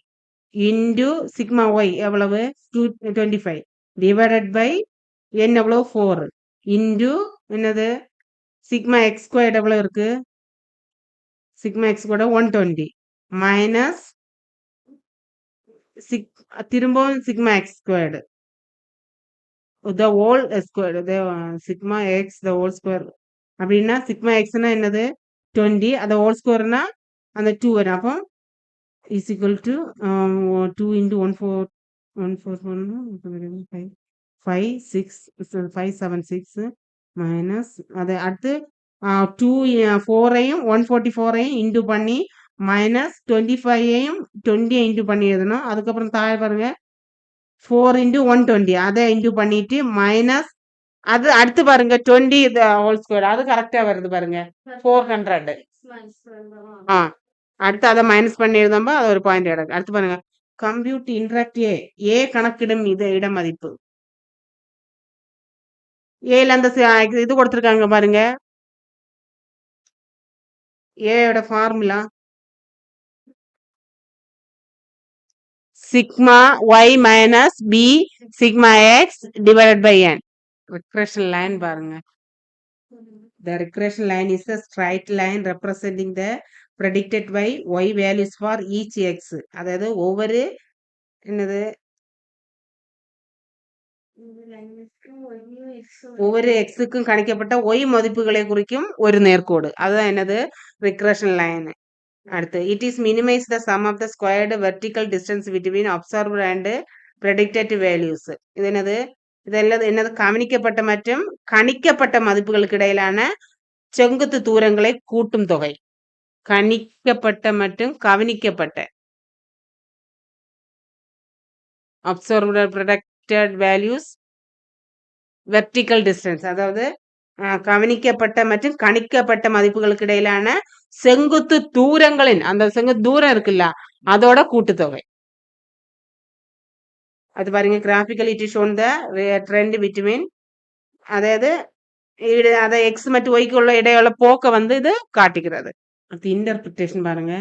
into sigma y எவ்வளவு? 25 டிவைடட் பை n எவ்வளவு? 4 இன்டு என்னது சிக்மா எக்ஸ் ஸ்கொயர்டு எவ்வளவு இருக்கு? சிக்மா எக்ஸ் கூட 120 மைனஸ் திரும்பவும் sigma x squared the whole square, the sigma x the whole square. அப்படின்னா சிக்மா எக்ஸ்னா என்னது 20, அந்த ஹோல் ஸ்கொயர்னா அந்த 2 வரும். அப்போ is equal to 2 into 141 5 6 576 minus அது அடுத்து 2 4ஐயும் 144ஐயும் இன்டு பண்ணி மைனஸ் 25ஐயும் 20 இன்டு பண்ணி எழுதணும். அதுக்கப்புறம் தாழ பாருங்க 4 இன்டு 120 அதை இன்டு பண்ணிட்டு மைனஸ் அது அடுத்து பாருங்க 20 ஹோல் ஸ்கொயர், அது கரெக்டா வருது பாருங்க 400. அடுத்து அதை மைனஸ் பண்ணி எழுதும்போ அது ஒரு பாயிண்ட் எடுக்கும். அடுத்து பாருங்க கம்ப்யூட் இன்டராக்ட் ஏ கணக்கிடும் இது இட மதிப்பு. ஏல அந்த இது கொடுத்துருக்காங்க பாருங்க, ஏயோட formula sigma y minus b sigma x divided by n. regression line பாருங்க. The regression line is a straight line representing the predicted by y values for each x. அதாவது ஒவ்வொரு என்னது ஒவ்வொரு எக்ஸுக்கும் கணிக்கப்பட்ட ஒய் மதிப்புகளை குறிக்கும் ஒரு நேர்கோடு. அதுதான் என்னது ரிக்ரெஷன் லைன். அடுத்து it is minimise the sum of the squared vertical distance between observed and predicted values. இது என்னது? இதெல்லாம் என்னது? கவனிக்கப்பட்ட மற்றும் கணிக்கப்பட்ட மதிப்புகளுக்கு இடையிலான செங்குத்து தூரங்களை கூட்டும் தொகை. கணிக்கப்பட்ட மற்றும் கவனிக்கப்பட்ட observed protected values vertical distance, அதாவது கவனிக்கப்பட்ட மற்றும் கணிக்கப்பட்ட மதிப்புகளுக்கு இடையிலான செங்குத்து தூரங்களின் அந்த செங்குத்து தூரம் இருக்குல்ல அதோட கூட்டுத்தொகை. அது பாருங்க graphical it is shown the trend between, அதாவது அதை எக்ஸ் மற்றும் ஒய்க்கு உள்ள இடையுள்ள போக்க வந்து இது காட்டுகிறது. அது இன்டர்பிரிட்டேஷன் பாருங்க.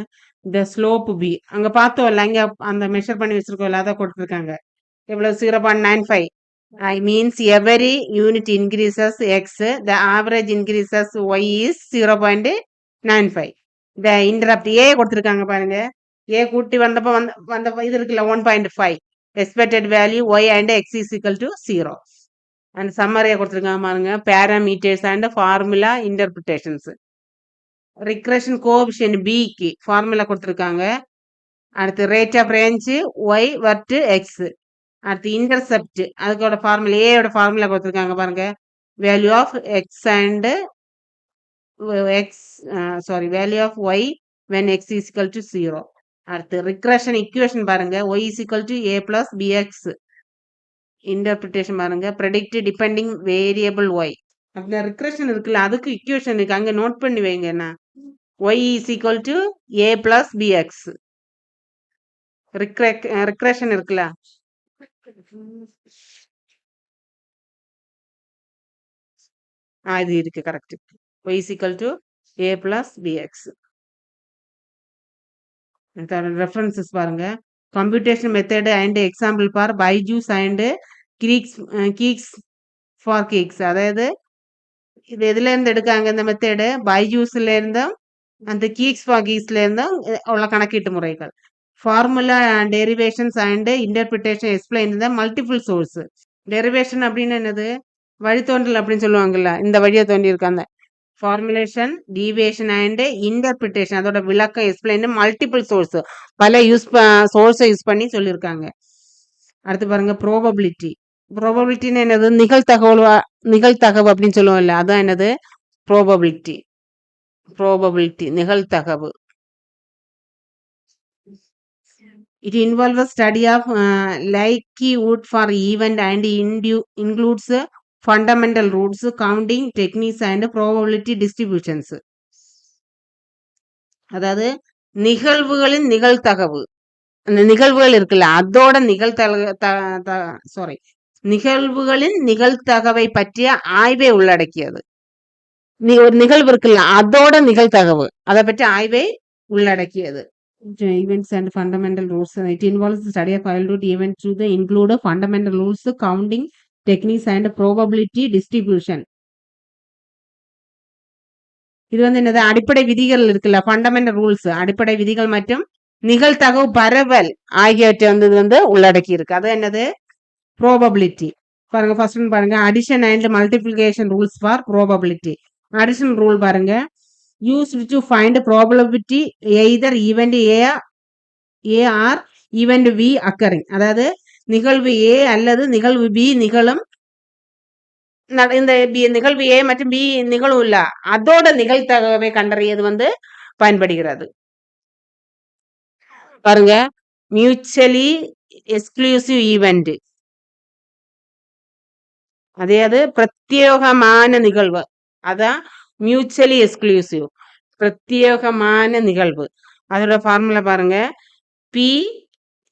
இந்த ஸ்லோப் பி அங்க பார்த்தோம்ல, அங்க அந்த மெஷர் பண்ணி வச்சிருக்கோம்ல அதை கொடுத்துருக்காங்க. எவ்வளவு 0.95. I means every unit increases x, the average increases y is 0.95. The interrupt a கொடுத்துருக்காங்க பாருங்க. a கூட்டி வந்தப்ப வந்தப்ப இது இருக்குல்ல 1.5. Expected value y and x is equal to 0. And summary கொடுத்துருக்காங்க பாருங்க. Parameters and formula interpretations. Regression coefficient b க்கு formula கொடுத்துருக்காங்க. அடுத்து rate of range y vert x. அடுத்து இன்டர்செப்ட் அதுக்கோட ஃபார்முலா ஏயோட ஃபார்முலா கொடுத்துருக்காங்க பாருங்க. Value of x and value of y when x is equal to 0. அடுத்து ரிக்ரெஷன் இக்குவேஷன் பாருங்க. Y is equal to a plus b x. Interpretation பாருங்க. Predict depending variable y. அந்த regression இருக்குல்ல அதுக்கு இக்குவேஷன் இருக்கு, அங்க நோட் பண்ணி வைங்க. என்ன y is equal to a plus b x. Regression இருக்குல்ல இது இருக்கு correct. y is equal to a plus bx. References பாருங்க. Computation method and example for Byju's and Geeks for cakes. அதாவது இது எதுல இருந்து எடுக்காங்க இந்த மெத்தடு? பைஜூஸ்ல இருந்தும் அந்த கீக்ஸ் ஃபார் கீக்ஸ்ல இருந்தும் உள்ள கணக்கீட்டு முறைகள். Formula derivations and interpretation explain the multiple source. Derivation அப்படின்னு என்னது? வழித்தோன்றல் அப்படின்னு சொல்லுவாங்கல்ல, இந்த வழியை தோன்றி இருக்காங்க. ஃபார்முலேஷன் டீவியேஷன் அண்ட் இன்டர்பிரிட்டேஷன் அதோட விளக்கம் எக்ஸ்பிளைன் மல்டிபிள் சோர்ஸ், பல சோர்ஸை யூஸ் பண்ணி சொல்லியிருக்காங்க. அடுத்து பாருங்க ப்ரோபபிலிட்டி. ப்ரோபபிலிட்டின்னு என்னது? நிகழ்தகவு அப்படின்னு சொல்லுவோம்ல, அதான் என்னது ப்ரோபபிலிட்டி. நிகழ்தகவு. It involves a study of likelihood for event and includes fundamental rules, counting techniques and probability distributions. அதாவது நிகழ்வுகளின் நிகழ்தகவு, அந்த நிகழ்வுகள் இருக்குல்ல அதோட நிகழ்வுகளின் நிகழ்தகவை பற்றிய ஆய்வை உள்ளடக்கியது. ஒரு நிகழ்வு இருக்குல்ல அதோட நிகழ்தகவு அதை பற்றி ஆய்வை உள்ளடக்கியது. Events and fundamental rules. It involves the study of childhood events to include fundamental rules, counting techniques and probability distribution. இது வந்து என்னது? அடிப்படை விதிகள் இருக்குல்ல, ஃபண்டமெண்டல் ரூல்ஸ் அடிப்படை விதிகள் மற்றும் நிகழ்தகவு பரவல் ஆகியவற்றை வந்து உள்ளடக்கி இருக்கு. அது என்னது? ப்ரோபபிலிட்டி. பாருங்க ஃபர்ஸ்ட் ஒன் பாருங்க. Addition and multiplication rules for probability. Addition rule பாருங்க. Used to find probability either event A or event B occurring. அதாவது நிகழ்வு A அல்லது நிகழ்வு B நிகழும், இந்த நிகழ்வு A மற்றும் B நிகழும் இல்ல அதோட நிகழ்தகவை கண்டறியது வந்து பயன்படுகிறது. பாருங்க மியூச்சுவலி எக்ஸ்க்ளூசிவ் ஈவெண்ட், அதாவது பிரத்யேகமான நிகழ்வு, அதான் மியூச்சுவலி எக்ஸ்க்ளூசிவ் பிரத்யேகமான நிகழ்வு. அதோட ஃபார்முலா பாருங்க. P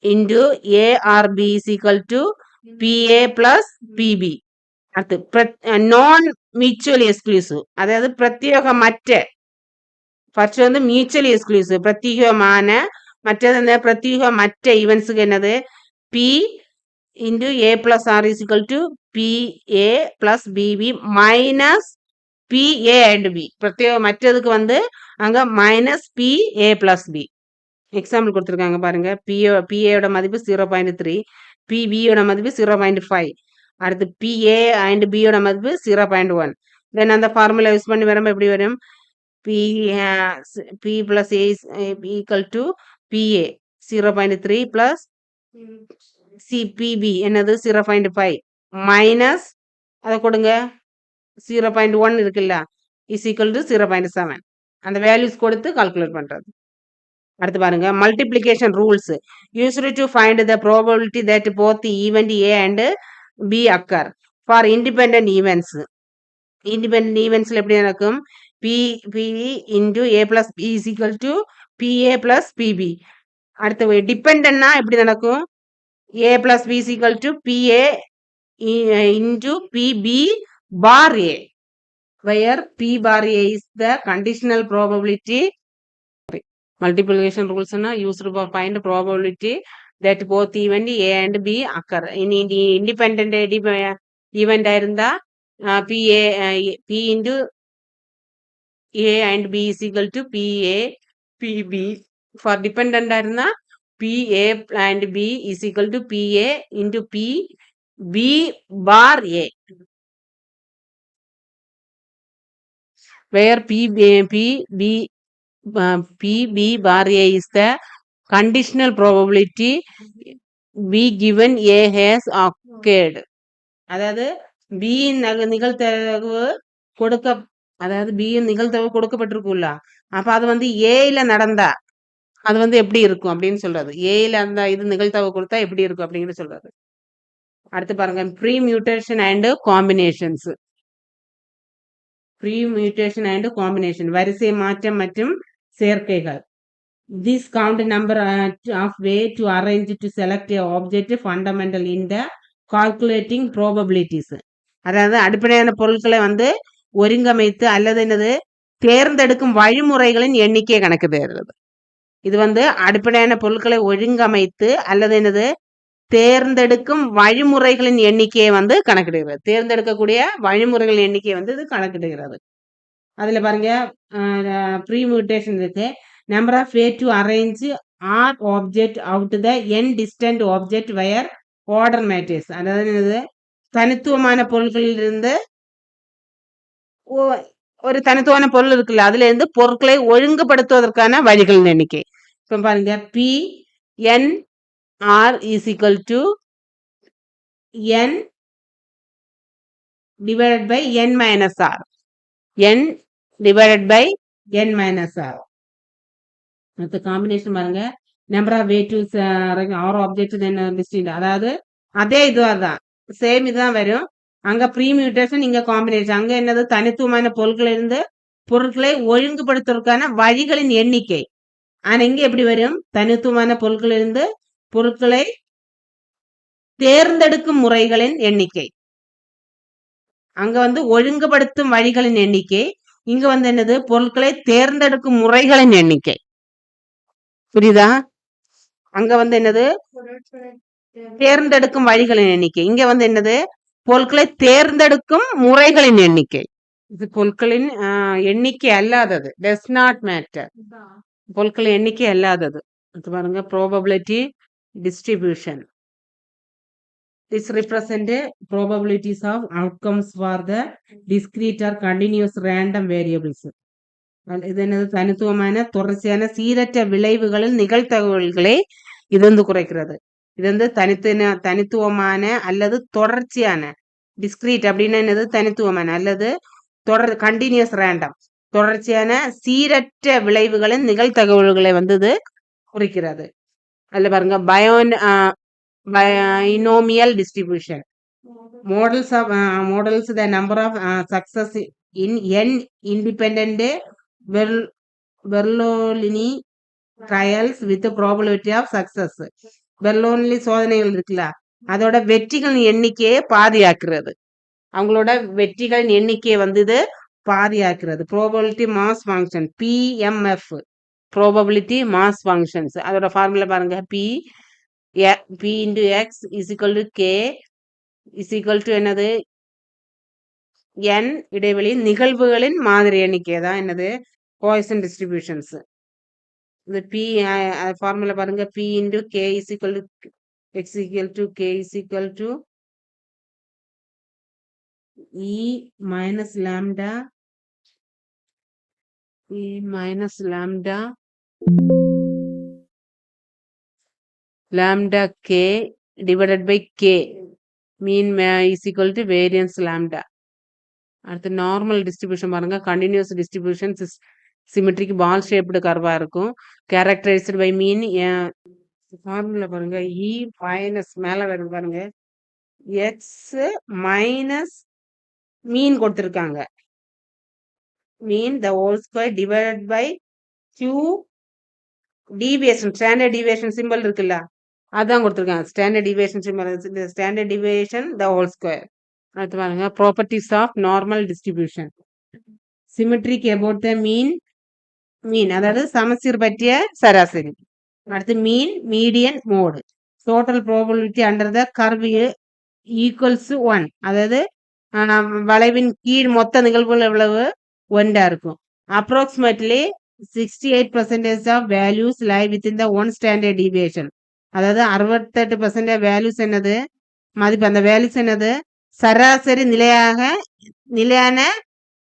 into A or B is equal to PA plus PB. அடுத்து நான் மியூச்சுவலி எக்ஸ்க்ளூசிவ், அதாவது பிரத்யேகமற்ற. ஃபர்ஸ்ட் வந்து மியூச்சுவலி எக்ஸ்க்ளூசிவ் பிரத்யேகமான, மற்றது பிரத்யேகமற்ற ஈவெண்ட்ஸுக்கு என்னது? P into A plus R is equal to PA plus BB minus PA and B. மற்றதுக்கு வந்து அங்க minus PA plus B. Example கொடுத்துருக்காங்க பாருங்க. பிஏயோட மதிப்பு 0.3, பிபியோட மதிப்பு 0.5, அடுத்து பிஏ அண்ட் பியோட மதிப்பு 0.1. தென் அந்த ஃபார்முலா யூஸ் பண்ணி வரும்போது எப்படி வரும்? P plus A equal to P A 0.3 plus P B என்னது 0.5 மைனஸ் அதை கொடுங்க 0.1 இருக்குல்ல இஸ் ஈக்குவல் டு 0.7. அந்த வேல்யூஸ் கொடுத்து கால்குலேட் பண்றது. அடுத்து பாருங்க multiplication rules used to find the probability that both the event a and b occur for independent events. Independent ஈவெண்ட்ஸ்ல எப்படி நடக்கும்? P p into a plus b is equal to p a plus p b. அடுத்து டிபெண்டன்ட்னா எப்படி நடக்கும்? A plus b is equal to p a into p b bar a, where p bar a is the conditional probability. Multiplication rules are used to find probability that both event a and b occur. In independent event இருந்தா p into a and b is equal to pa pb. For dependent இருந்தா pa and b is equal to pa into p b bar a, where PB bar A is the conditional probability B given A has occurred. அதாவது B இன் நிகழ்தகவு B இன் நிகழ்தகவு கொடுக்கப்பட்டிருக்கும்ல, அப்ப அது வந்து ஏல நடந்தா அது வந்து எப்படி இருக்கும் அப்படின்னு சொல்றது. ஏல அந்த இது நிகழ்தகவு கொடுத்தா எப்படி இருக்கும் அப்படிங்கிற சொல்றது. அடுத்து பாருங்க permutation and combinations. Permutation and combination வரிசை மாற்றம் மற்றும் சேர்க்கைகள். This count number of way to arrange to select a object fundamental in the calculating probabilities. அதாவது அடிப்படையான பொருட்களை வந்து ஒருங்கமைத்து அல்லது என்னது தேர்ந்தெடுக்கும் வழிமுறைகளின் எண்ணிக்கையை கணக்கிடுகிறது. இது வந்து அடிப்படையான பொருட்களை ஒழுங்கமைத்து அல்லது என்னது தேர்ந்தெடுக்கும் வழிமுறைகளின் எண்ணிக்கையை வந்து கணக்கிடுகிறது. தேர்ந்தெடுக்கக்கூடிய வழிமுறைகளின் எண்ணிக்கையை வந்து இது கணக்கிடுகிறது. அதுல பாருங்க ப்ரீ மியூட்டேஷன் இருக்கு. Number of way to arrange r object out the n distinct object where order matters. அதாவது தனித்துவமான பொருட்களில் இருந்து ஒரு தனித்துவமான பொருள் இருக்குல்ல, அதுல இருந்து பொருட்களை ஒழுங்குபடுத்துவதற்கான வழிகளின் எண்ணிக்கை. இப்போ பாருங்க P n r is equal to n divided by n minus r. n divided by n minus r. அடுத்த காம்பினேஷன் பாருங்க number of way to r object distinct. அதாவது அதே இதுதான் சேம் இதுதான் வரும். அங்க ப்ரீ மியூட்டேஷன், இங்க காம்பினேஷன். அங்க என்னது தனித்துவமான பொருட்களில் இருந்து பொருட்களை ஒழுங்குபடுத்துவதற்கான வழிகளின் எண்ணிக்கை. ஆனா இங்க எப்படி வரும்? தனித்துவமான பொருட்களில் இருந்து பொருட்களை தேர்ந்தெடுக்கும் முறைகளின் எண்ணிக்கை. அங்க வந்து ஒழுங்குபடுத்தும் வழிகளின் எண்ணிக்கை, இங்க வந்து என்னது பொருட்களை தேர்ந்தெடுக்கும் முறைகளின் எண்ணிக்கை. புரியுதா? அங்க வந்து என்னது தேர்ந்தெடுக்கும் வழிகளின் எண்ணிக்கை, இங்க வந்து என்னது பொருட்களை தேர்ந்தெடுக்கும் முறைகளின் எண்ணிக்கை. இது பொருட்களின் எண்ணிக்கை அல்லாதது, டஸ் நாட் மேட்டர். பொருட்களின் எண்ணிக்கை அல்லாதது. பாருங்க probability distribution. This represent probabilities of outcomes for the discrete or continuous random variables. இது என்னது தனித்துவமான தொடர்ச்சியான சீரற்ற விளைவுகளின் நிகழ்தகவல்களை இது வந்து குறைக்கிறது. இது வந்து தனித்துவமான அல்லது தொடர்ச்சியான டிஸ்கிரீட் அப்படின்னா என்னது தனித்துவமான அல்லது கண்டினியூஸ் ரேண்டம் தொடர்ச்சியான சீரற்ற விளைவுகளின் நிகழ்தகவல்களை வந்து இது குறிக்கிறது. அதுல பாருங்க binomial distribution. Models the number of success in n independent Bernoulli trials with the probability of success. Bernoulli சோதனைகள் இருக்குல்ல, அதோட வெற்றிகளின் எண்ணிக்கையை பாதியாக்குறது. அவங்களோட வெற்றிகளின் எண்ணிக்கையை வந்து இது பாதியாக்குறது. Probability mass function PMF, probability mass functions. அதோட ஃபார்முலா பாருங்க p into x is equal to k is equal to என்னது n இடைவெளி நிகழ்வுகளின் மாதிரி எண்ணிக்கை தான் என்னது பாய்சன் டிஸ்ட்ரிபியூஷன்ஸ். இது p ஃபார்முலா பாருங்க p into k is equal to x equal to k is equal to e minus lambda lambda k divided by k mean is equal to variance lambda. அடுத்து normal distribution பாருங்க continuous distribution symmetric bell shaped கர்வா இருக்கும். Characterised by mean formula பாருங்க. E minus மேல வரும் பாருங்க. X minus mean கொடுத்துருக்காங்க. Mean the whole square divided by q deviation standard deviation simple இருக்குல்ல அதான் கொடுத்துருக்காங்க. Standard deviation simple standard deviation the whole square. அடுத்து பாருங்க properties of normal distribution. Symmetric about the mean அதாவது சமச்சீர் பற்றிய சராசரி. அடுத்து mean median mode. Total probability under the curve equals 1 அதாவது வளைவின் கீழ் மொத்த நிகழ்வுகள் எவ்வளவு 1 இருக்கும். Approximately 68% of values lie within the 1 standard deviation. அதாவது 68% வேல்யூஸ் என்னது மதிப்பு அந்த வேல்யூஸ் என்னது சராசரி நிலையான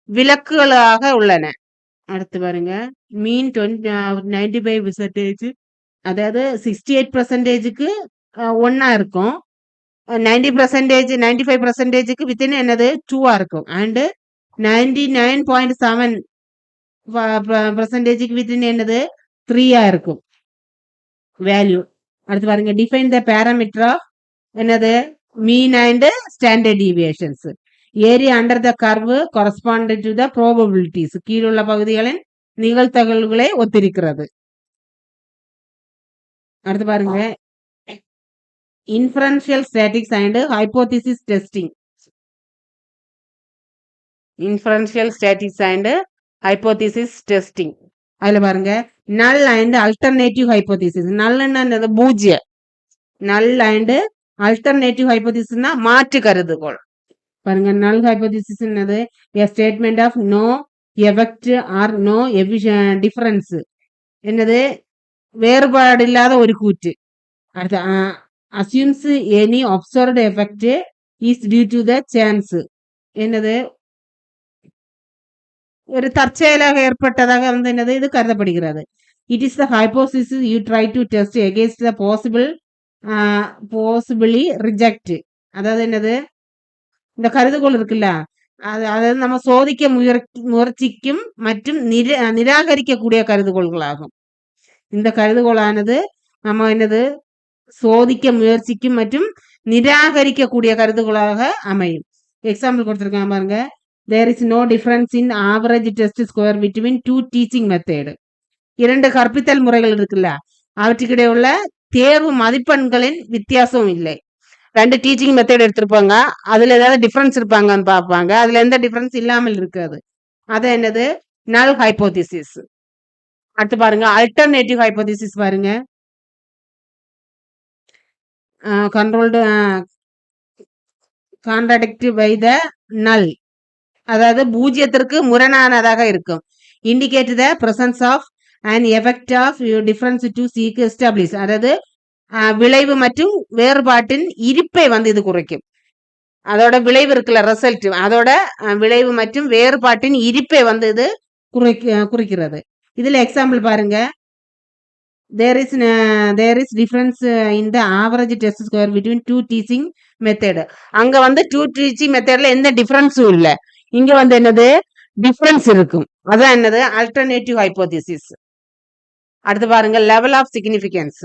விலக்குகளாக உள்ளன. அடுத்து பாருங்க மீன் 95% அதாவது 68%க்கு 1 இருக்கும். 90% 95%க்கு வித்தின் என்னது 2 இருக்கும். அண்ட் 99.7% வித்தின் என்னது 3 இருக்கும் வேல்யூ. அடுத்து பாருங்க டிஃபைன் த பேராமீட்டர் ஆஃப் என்னது மீன் and standard deviations. Area under the curve corresponding to the probabilities கீழுள்ள பகுதிகளின் நிகழ்தகவுகளை ஒத்திருக்கிறது. அடுத்து பாருங்க inferential statics and hypothesis testing. Inferential statics and hypothesis testing அதுல பாருங்க நல் அண்ட் அல்டர்னேட்டிவ் ஹைபோதிசிஸ். நல்ல பூஜ்ய நல் அண்ட் அல்டர்னேட்டிவ் ஹைபோதிசிஸ்னா மாற்று கருதுகோள். பாருங்க நல் ஹைபோதிசிஸ் என்னது a statement of no effect or no difference என்னது வேறுபாடு இல்லாத ஒரு கூற்று. அடுத்து assumes any observed effect is due to the chance என்னது ஒரு தற்செயலாக ஏற்பட்டதாக என்னது இது கருதப்படுகிறது. it is the hypothesis you try to test against the possibly reject. அதாவது என்னது இந்த கருதுகோள் இருக்குல்ல அதாவது நம்ம சோதிக்க முயற்சிக்கும் மற்றும் நிராகரிக்கக்கூடிய கருதுகோள்களாகும். இந்த கருதுகோளானது நம்ம என்னது சோதிக்க முயற்சிக்கும் மற்றும் நிராகரிக்கக்கூடிய கருதுகோளாக அமையும். எக்ஸாம்பிள் கொடுத்துருக்காங்க பாருங்க. there is no difference in average test score between two teaching method. 2 கற்பித்தல் முறைகள் இருக்குல்ல அவற்றுக்கிடையே உள்ள தேர்வு மதிப்பெண்களின் வித்தியாசம் இல்லை. 2 டீச்சிங் மெத்தட் எடுத்திருப்பாங்க. அதுல ஏதாவது டிஃபரன்ஸ் இருப்பாங்கன்னு பார்ப்பாங்க. அதுல எந்த டிஃபரன்ஸ் இல்லாமல் இருக்காது. அது என்னது நல் ஹைபோதிசிஸ். அடுத்து பாருங்க அல்டர்னேட்டிவ் ஹைபோதிசிஸ் பாருங்க. Controlled contradictive by the null அதாவது பூஜ்ஜியத்திற்கு முரணானதாக இருக்கும். Indicate the presence of and effect of difference to seek establish அதாவது விளைவு மற்றும் வேறுபாட்டின் இருப்பை இது குறைக்கும். அதோட விளைவு இருக்குல்ல ரிசல்ட் அதோட விளைவு மற்றும் வேறுபாட்டின் இருப்பை இது குறிக்கிறது. இதுல எக்ஸாம்பிள் பாருங்க. there is difference in the average test score between two teaching method. அங்க two teaching methodல எந்த டிஃபரன்ஸும் இல்ல. இங்க என்னது டிஃபரன்ஸ் இருக்கும். அதான் என்னது அல்டர்னேட்டிவ் ஹைபோதிசிஸ். அடுத்து பாருங்க லெவல் ஆஃப் சிக்னிஃபிகன்ஸ்.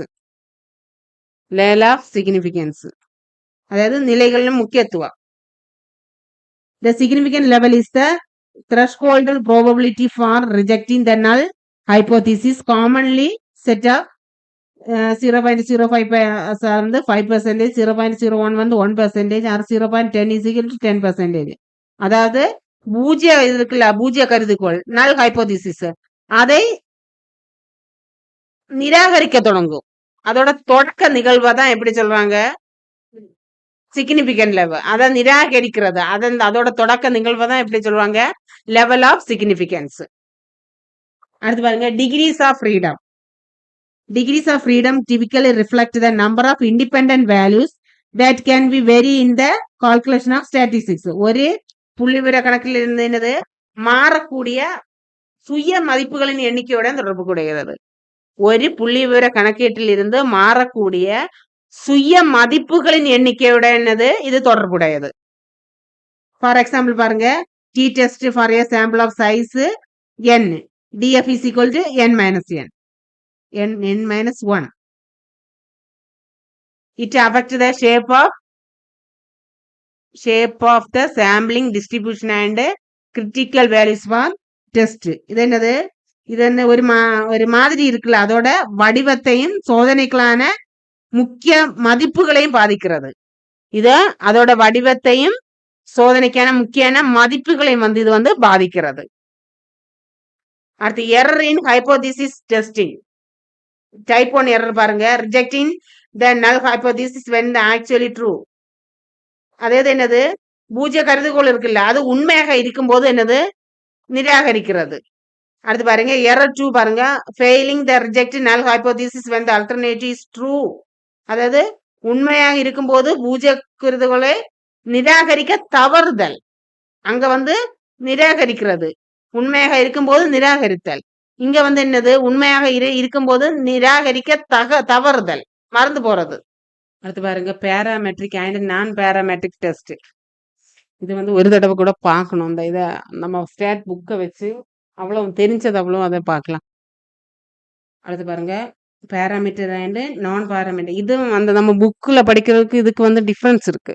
அதாவது நிலைகளின் முக்கியத்துவம். the significant level is the threshold probability for rejecting the null hypothesis commonly set up 0.05 5%, 0.01 1% or 0.10 is equal to 10%. அதாவது பூஜ்ய கருதுகோள் நல் ஹைபோதிசிஸ் அதை நிராகரிக்க தொடங்கும். அதோட தொடக்க நிகழ்வை தான் எப்படி சொல்றாங்க சிக்னிபிகன்ட் லெவல். அதை நிராகரிக்கிறது அதோட தொடக்க நிகழ்வை தான் எப்படி சொல்லுவாங்க லெவல் ஆஃப் சிக்னிபிகன்ஸ். அடுத்து பாருங்க degrees of freedom. Degrees of freedom typically reflect the number of independent values that can be vary in the calculation of statistics. ஒரு புள்ளிவிவர கணக்கில் இருந்து என்னது மாறக்கூடிய சுய மதிப்புகளின் எண்ணிக்கையுடன் தொடர்பு கூடுகிறது. ஒரு புள்ளிவிவர கணக்கீட்டில் இருந்து மாறக்கூடிய சுய மதிப்புகளின் எண்ணிக்கையுடன் என்னது இது தொடர்புடையது. ஃபார் எக்ஸாம்பிள் பாருங்க T test for a sample of size n df is equal to n minus n minus 1. It affects the shape of the sampling distribution and critical values for test. இது என்னது? இது என்ன ஒரு மாதிரி இருக்குல்ல, அதோட வடிவத்தையும் சோதனைக்கான முக்கிய மதிப்புகளையும் பாதிக்கிறது. இத அதோட வடிவத்தையும் சோதனைக்கான முக்கியமான மதிப்புகளையும் இது பாதிக்கிறது. அடுத்து error in hypothesis testing. Type 1 error பாருங்க. Rejecting the null hypothesis when actually true. அதாவது என்னது? பூஜ்ய கருதுகோள் இருக்குல்ல, அது உண்மையாக இருக்கும்போது என்னது? நிராகரிக்கிறது. அடுத்து பாருங்க எரர் 2 பாருங்க. ஃபெயிலிங் த ரிஜெக்ட் நல் hypothesis when the alternative is true. அதாவது உண்மையாக இருக்கும்போது பூஜ்ய கருதுகோளை நிராகரிக்க தவறுதல். அங்க நிராகரிக்கிறது. உண்மையாக இருக்கும்போது நிராகரித்தல். இங்க என்னது? உண்மையாக இருக்கும்போது நிராகரிக்க தவறுதல், மறந்து போறது. அடுத்து பாருங்க பேராமெட்ரிக் அண்ட் நான் பேராமெட்ரிக் டெஸ்ட். இது ஒரு தடவை கூட பார்க்கணும். இந்த இதை நம்ம ஸ்டேட் புக்கை வச்சு அவ்வளவு தெரிஞ்சது அவ்வளோ அதை பார்க்கலாம். அடுத்து பாருங்க பேராமீட்டர் அண்ட் நான் பேராமீட்டர். இது நம்ம புக்கில் படிக்கிறதுக்கு இதுக்கு டிஃப்ரென்ஸ் இருக்கு,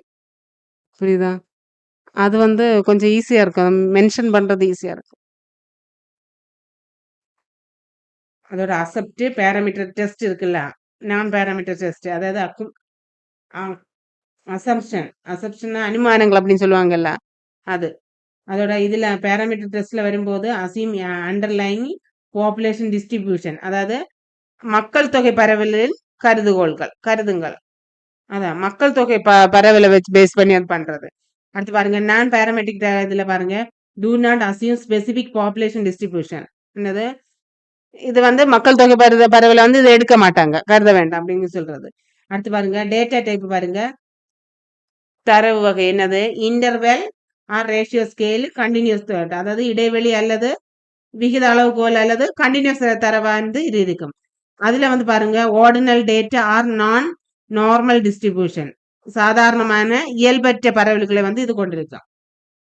புரியுதா? அது கொஞ்சம் ஈஸியா இருக்கும், மென்ஷன் பண்றது ஈஸியா இருக்கும். அதோட அசெப்ட் பேராமீட்டர் டெஸ்ட் இருக்குல்ல, நான் பேராமீட்டர் டெஸ்ட், அதாவது அசம்ஷன் அனுமானங்கள் அப்படின்னு சொல்லுவாங்கல்ல, அதோட இதுல பேராமீட்டர் டெஸ்ட்ல வரும்போது அசிம் அண்டர்லைன் பாப்புலேஷன் டிஸ்ட்ரிபியூஷன், அதாவது மக்கள் தொகை பரவலில் கருதுங்கள், அதான் மக்கள் தொகை பரவலை வச்சு பேஸ் பண்ணி அது பண்றது. அடுத்து பாருங்க நான் பேராமெட்ரிக் இதுல பாருங்க do not assume specific population distribution. என்னது? இது மக்கள் தொகை பரவலை இதை எடுக்க மாட்டாங்க, கருத வேண்டாம் அப்படின்னு சொல்றது. அடுத்து பாருங்க டேட்டா டைப் பாருங்க. தரவு வகை என்னது? Interval or ratio scale continuous, அதாவது இடைவெளி அல்லது விகித அளவுகோல் அல்லது கண்டினியூஸ் தரவா இது இருக்கும். அதுல பாருங்க ordinal data or non normal distribution, சாதாரணமான இயல்பற்ற பரவல்களை இது கொண்டிருக்கும்.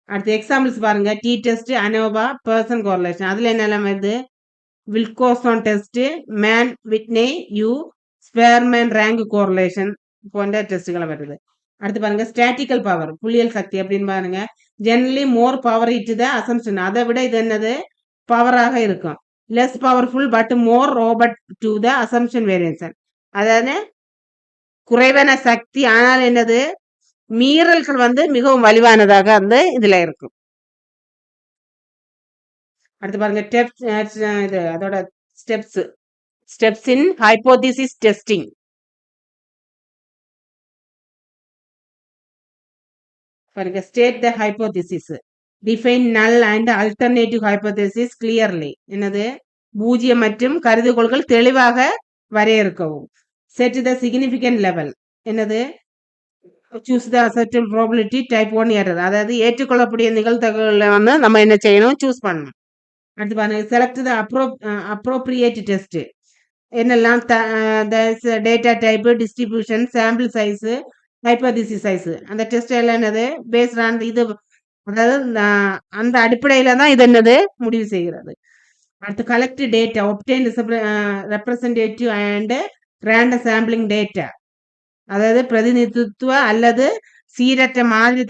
அடுத்து எக்ஸாம்பிள்ஸ் பாருங்க. T test, ANOVA, Pearson correlation. அதுல என்னெல்லாம் வருது? Wilcoxon test, Mann Whitney U, Spearman rank correlation போன்ற டெஸ்ட்களை வருது. அடுத்து பாருங்க ஸ்டாட்டிக்கல் பவர், புள்ளியல் சக்தி அப்படின்னு பாருங்க. Generally more power it the assumption, அதை விட இது என்னது? பவராக இருக்கும். Less powerful but more robust to the assumption variation, அதாவது குறைவான சக்தி ஆனால் என்னது? மீறல்கள் மிகவும் வலிவானதாக இதுல இருக்கும். அடுத்து பாருங்க இது அதோட ஸ்டெப்ஸ் இன் ஹைபோதிசிஸ் டெஸ்டிங். பாருங்க state the hypothesis, define null and alternative hypothesis clearly. என்னது? பூஜ்ஜியம் மற்றும் கருதுகோள்கள் தெளிவாக வரையறுக்கவும். Set the significant level. என்னது? Choose the acceptable probability type 1 error, அதாவது ஏற்றுக்கொள்ளக்கூடிய நிகழ்தகவுகளை நம்ம என்ன செய்யணும்? சூஸ் பண்ணணும். அடுத்து பாருங்க செலக்ட் த அப்ரோப்ரியேட் டெஸ்ட். என்னெல்லாம்? Data type, distribution, sample size, hypothesis size. அந்த டெஸ்ட் எல்லாம் என்னது? பேஸ்ட் ஆன் இது, அதாவது அந்த அடிப்படையில தான் இது என்னது முடிவு செய்கிறது. அடுத்து collect data, obtain representative and random sampling data, அதாவது பிரதிநிதித்துவ அல்லது சீரற்ற மாதிரி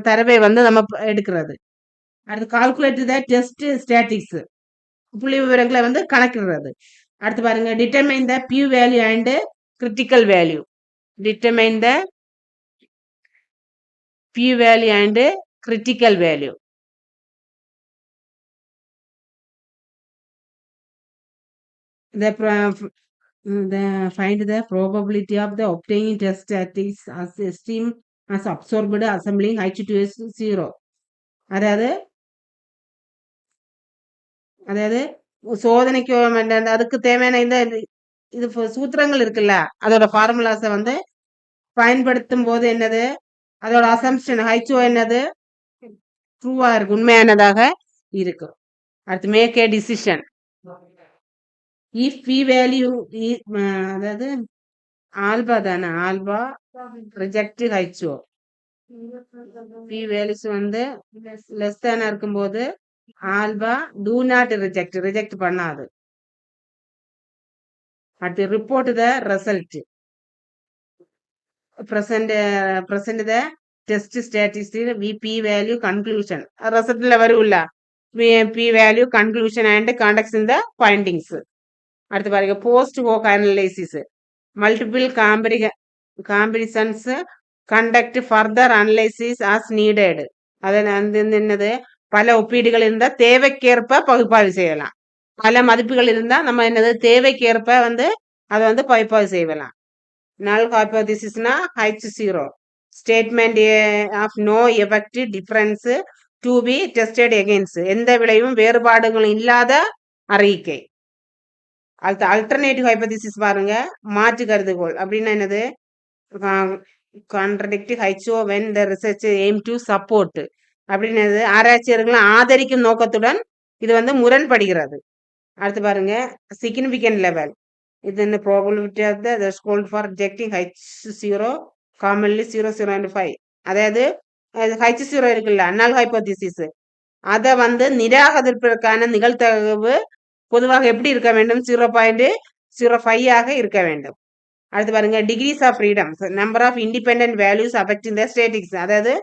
தரவை நம்ம எடுக்கிறது. அடுத்து கால்குலேட் த டெஸ்ட் ஸ்டாட்டிக்ஸ், புள்ளி விவரங்களை கணக்கிடுறது. அடுத்து பாருங்க determine the p value and critical value. Determine the p value and critical value. Find the probability of the obtaining test statistics as esteemed as absorbed assembling H2S 0. அதாவது சோதனைக்கு அதுக்கு தேவையான இது சூத்திரங்கள் இருக்குல்ல, அதோட ஃபார்முலாஸை பயன்படுத்தும் போது என்னது? அதோட அசம்ஷன் H2 என்னது? ட்ரூவா இருக்கு, உண்மையானதாக இருக்கும். அடுத்து make a decision. If p value அதாவது ஆல்பா தானே, alpha reject H2. p values less தானே இருக்கும்போது ஆல்பா டூ நாட் ரிஜெக்ட் பண்ணாது. அடுத்து report the result. present the test statistics p value conclusion ரிசல்ட்ல வரும்ல p value conclusion and conducts in the findings. அடுத்து பாருங்க post hoc analysis multiple comparisons conduct further analysis as needed. என்னது பல ஒப்பீடுகள் இருந்தா தேவைக்கேற்ப பகுப்பாய்வு செய்யலாம். பல மதிப்புகள் இருந்தா நம்ம என்னது தேவைக்கேற்ப அதை பகுப்பாய்வு செய்யலாம். null hypothesis na H0 statement of no effect difference to be tested against எந்த விளைவும் வேறுபாடுகளும் இல்லாத அறிக்கை. அடுத்து அல்டர்னேட்டிவ் ஹைபோதிசிஸ் பாருங்க மாற்று கருதுகோள் அப்படின்னா என்னது contradict HO when the research aim to support அப்படின்னது ஆராய்ச்சியர்களை ஆதரிக்கும் நோக்கத்துடன் இது முரண்படுகிறது. அடுத்து பாருங்க சிக்னிபிகன்ட் லெவல் இது probability of the threshold for rejecting H0 commonly 0, 0 and 5. அதாவது H0 இருக்குல்ல null hypothesis அதை நிராகரிப்பதற்கான நிகழ்தகவு பொதுவாக எப்படி இருக்க வேண்டும் 0.05 ஆக இருக்க வேண்டும். அடுத்து பாருங்க degrees of freedom number of independent values affecting the statics அதாவது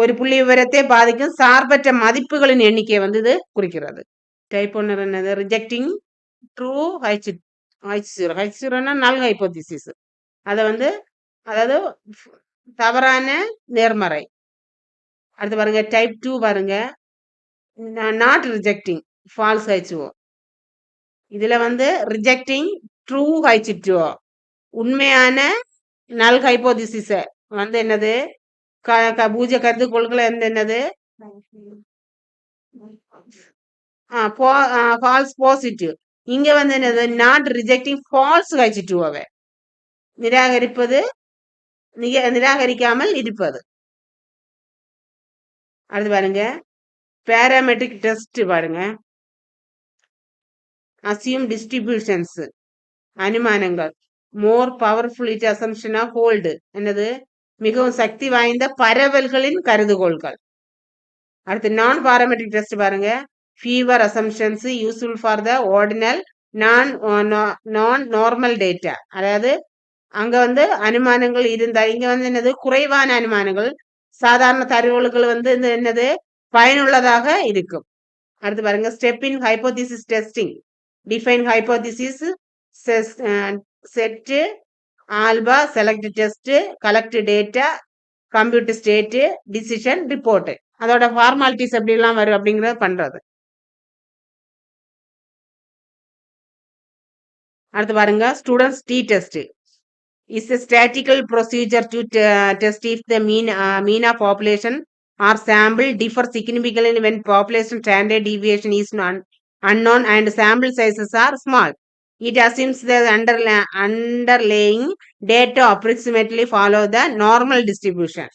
ஒரு புள்ளி விவரத்தை பாதிக்கும் சார்பற்ற மதிப்புகளின் எண்ணிக்கை இது குறிக்கிறது. டைப் 1 என்னது ரிஜெக்டிங் ட்ரூ H0 நல் ஹைபோதிசிஸ் அதை அதாவது தவறான நேர்மறை. அடுத்து பாருங்க டைப் 2 பாருங்க நாட் ரிஜெக்டிங் ஃபால்ஸ் HO இதுல ரிஜெக்டிங் ட்ரூ H2O உண்மையான நல் ஹைபோதிசிஸ் என்னது பூஜ்ய கருதுகோள்களை என்னது ஃபால்ஸ் பாசிட்டிவ். இங்க என்னது நாட் ரிஜெக்டிங் ஃபால்ஸ் H2O நிராகரிக்காமல் இருப்பது. அடுத்து பாருங்க பேராமெட்ரிக் டெஸ்ட் பாருங்க அசியூம் டிஸ்ட்ரிபியூஷன்ஸ் அனுமானங்கள் more powerful it assumption of hold என்னது மிகவும் சக்தி வாய்ந்த பரவல்களின் கருதுகோள்கள். அடுத்து நான் பாராமெட்ரிக் டெஸ்ட் பாருங்க fewer assumptions useful for the ordinal non normal data அதாவது அங்க அனுமானங்கள் இருந்தா இங்க என்னது குறைவான அனுமானங்கள் சாதாரண தகவல்கள் என்னது பயனுள்ளதாக இருக்கும். அடுத்து பாருங்க step in hypothesis testing define hypothesis set alpha select test collect data computer stat decision report அதோட ஃபார்மாலிட்டிஸ் எப்படி எல்லாம் வரும் அப்படிங்கறத பண்றது. அடுத்து பாருங்க student's T test is a statistical procedure to test if the mean of population or sample differ significantly when population standard deviation is unknown and sample sizes are small. It assumes the underlying data approximately follow the normal distribution.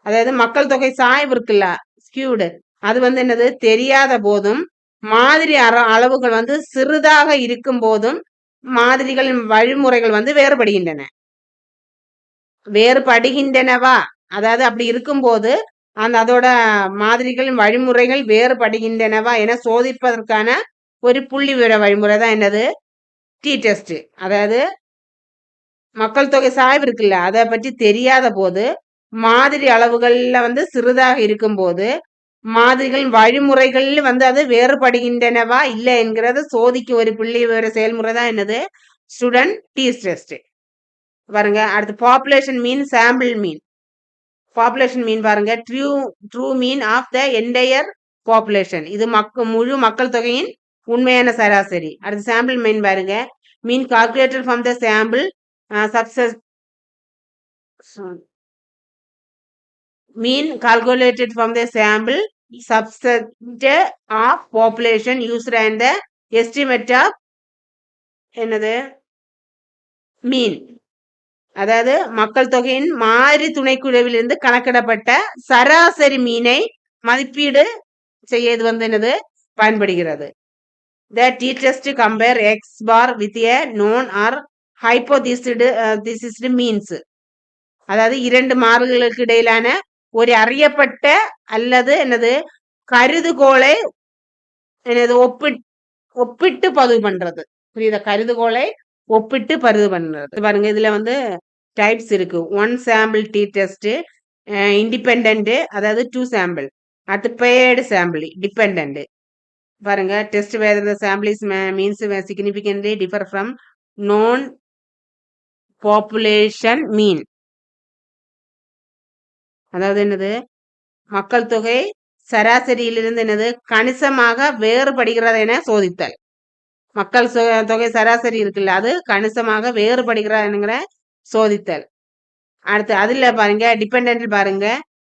அதாவது மக்கள் தொகை சாய்வு இருக்குல்ல skewed அது என்னது தெரியாத போதும் மாதிரி அளவுகள் சிறிதாக இருக்கும் போதும் மாதிரிகளின் வழிமுறைகள் வேறுபடுகின்றனவா அதாவது அப்படி இருக்கும்போது அதோட மாதிரிகளின் வழிமுறைகள் வேறுபடுகின்றனவா என சோதிப்பதற்கான ஒரு புள்ளி விவர வழிமுறை தான் என்னது டி டெஸ்ட். அதாவது மக்கள் தொகை சாய்வு இருக்குல்ல அதை பற்றி தெரியாத போது மாதிரி அளவுகள்ல சிறிதாக இருக்கும் போது மாதிரிகள் வழிமுறைகள் அது வேறுபடுகின்றனவா இல்லை என்கிறத சோதிக்க ஒரு புள்ளி விவர செயல்முறை தான் என்னது ஸ்டூடெண்ட் டி டெஸ்ட் பாருங்க. அடுத்து population mean sample mean population mean பாருங்க true mean of the entire population இது முழு மக்கள் தொகையின் உண்மையான சராசரி. அடுத்து சாம்பிள் மீன் பாருங்க mean calculated from the sample mean calculated from the sample subset of population used and the estimate of என்னது மீன் அதாவது மக்கள் தொகையின் மாறி துணைக்குழுவிலிருந்து கணக்கிடப்பட்ட சராசரி மீனை மதிப்பீடு செய்ய இது என்னது பயன்படுகிறது. The t-test compare x bar with a known or hypothesized means அதாவது 2 மாறிகளுக்கு இடையிலான ஒரு அறியப்பட்ட அல்லது என்னது கருதுகோளை என்னது ஒப்பிட்டு பதிவு பண்றது. புரியுதா? கருதுகோளை ஒப்பிட்டு பதிவு பண்றது. பாருங்க இதுல வந்து டைப்ஸ் இருக்கு. 1 சாம்பிள் டி டெஸ்ட், இண்டிபெண்டன்ட், அதாவது 2 சாம்பிள். அடுத்து பெயர்டு சாம்பிள் டிபெண்டன்ட். பாருங்க test where the sample is means significantly differ from known population mean. அதாவது என்னது மக்கள் தொகை சராசரியிலிருந்து என்னது கணிசமாக வேறுபடுகிறது என சோதித்தல். மக்கள் தொகை சராசரி இருக்குல்ல அது கணிசமாக வேறுபடுகிறாங்கிற சோதித்தல். அடுத்து அதுல பாருங்க டிபெண்டன்ட் பாருங்க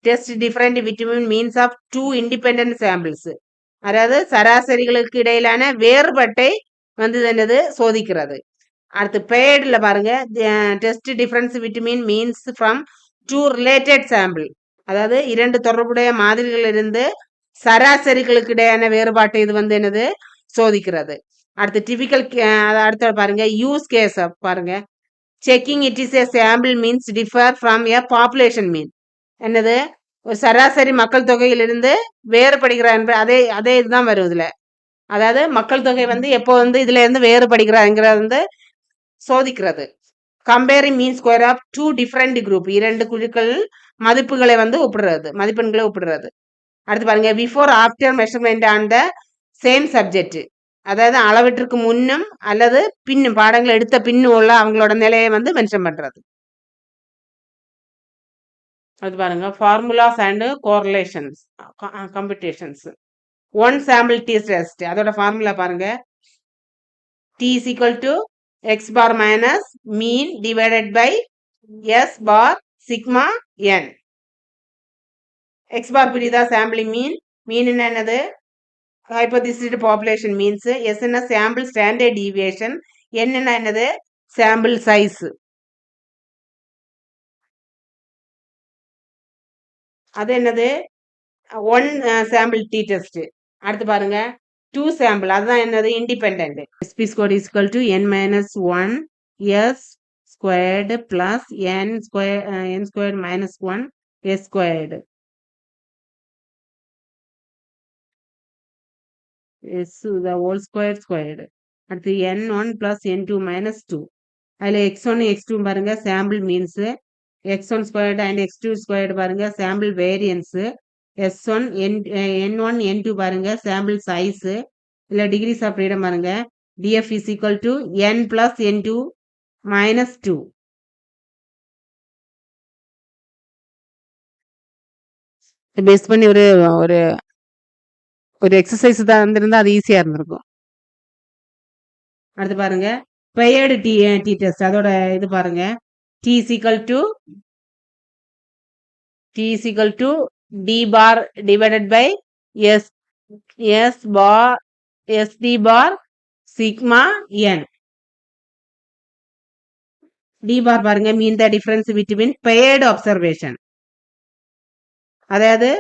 test different between means of 2 independent samples. அதாவது சராசரிகளுக்கு இடையிலான வேறுபாட்டை வந்து என்னது சோதிக்கிறது. அடுத்து பெயர்டுல பாருங்க test difference between means from 2 related sample. அதாவது 2 தொடர்புடைய மாதிரிகளிலிருந்து சராசரிகளுக்கு இடையான வேறுபாட்டை இது வந்து என்னது சோதிக்கிறது. அடுத்து டிபிக்கல் அடுத்த பாருங்க யூஸ் கேஸ் பாருங்க checking it is a sample means differ from a population mean. என்னது ஒரு சராசரி மக்கள் தொகையிலிருந்து வேறுபடுகிறார் என்பது அதே இதுதான் வரும் இதுல. அதாவது மக்கள் தொகை வந்து எப்போ வந்து இதுல இருந்து வேறுபடுகிறாங்கிறது வந்து சோதிக்கிறது. Comparing mean square of 2 different group, 2 குழுக்கள் மதிப்புகளை வந்து ஒப்பிடுறது, மதிப்பெண்களை ஒப்பிடுறது. அடுத்து பாருங்க before after measurement on the same subject. அதாவது அளவீட்டிற்கு முன்னும் அல்லது பின்னும் பாடங்கள் எடுத்த பின்னும் உள்ள அவங்களோட நிலையை வந்து மென்ஷன் பண்றது. அது பாருங்க formulas and correlations computations. 1 sample T test அதோட ஃபார்முலா பாருங்க T is equal to X bar minus mean divided by S bar sigma N. X bar புரியுதா? சாம்பிளிங் மீன் என்னது ஹைபோதீசிஸ் பாப்புலேஷன் மீன்ஸ், எஸ் என்ன sample standard deviation, என்னது sample size. அது என்னது 1 sample T test. அடுத்து பாருங்க 2 sample அதுதான் என்னது independent. SP square is equal to n minus 1 S squared plus n squared minus 1 S squared. S the whole squared. அடுத்து n1 plus n2 minus 2. அதில் x1 x2 பாருங்க sample means, x1 squared and x2 squared பாருங்க sample variance, s1 n1 n2 பாருங்க sample size. இல்லை degrees of freedom பாருங்க df is equal to n plus n2 minus 2. Base பண்ணி ஒரு ஒரு exercise தான் இருந்திருந்தா அது ஈஸியா இருந்திருக்கும். அடுத்து பாருங்க பெயர்டு டி டெஸ்ட் அதோட இது பாருங்க T is equal to D bar divided by S bar D bar sigma N. D bar பாருங்க mean the difference between paired observation. அதாவது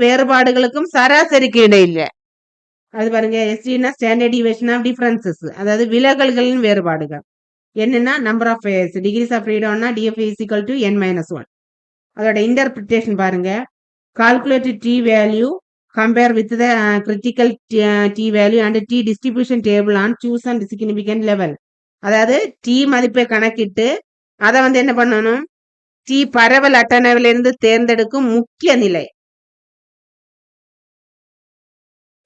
வேறுபாடுகளுக்கும் சராசரிக்கு இடையில. அது பாருங்க எஸ்டினா ஸ்டாண்டர்ட் டிவியேஷன் ஆஃப் டிஃபரன்சஸ், அதாவது விலகல்களின் வேறுபாடுகள். என்னன்னா number of phase degrees of ஃப்ரீடம்னா DF is equal to n minus 1. அதோட இன்டர்பிரிட்டேஷன் பாருங்க calculated T value compare with the critical T value and T distribution table on choose and significant level. அதாவது D மதிப்பை கணக்கிட்டு அதை வந்து என்ன பண்ணணும் டி பரவல் அட்டவணையிலிருந்து தேர்ந்தெடுக்கும் முக்கிய நிலை.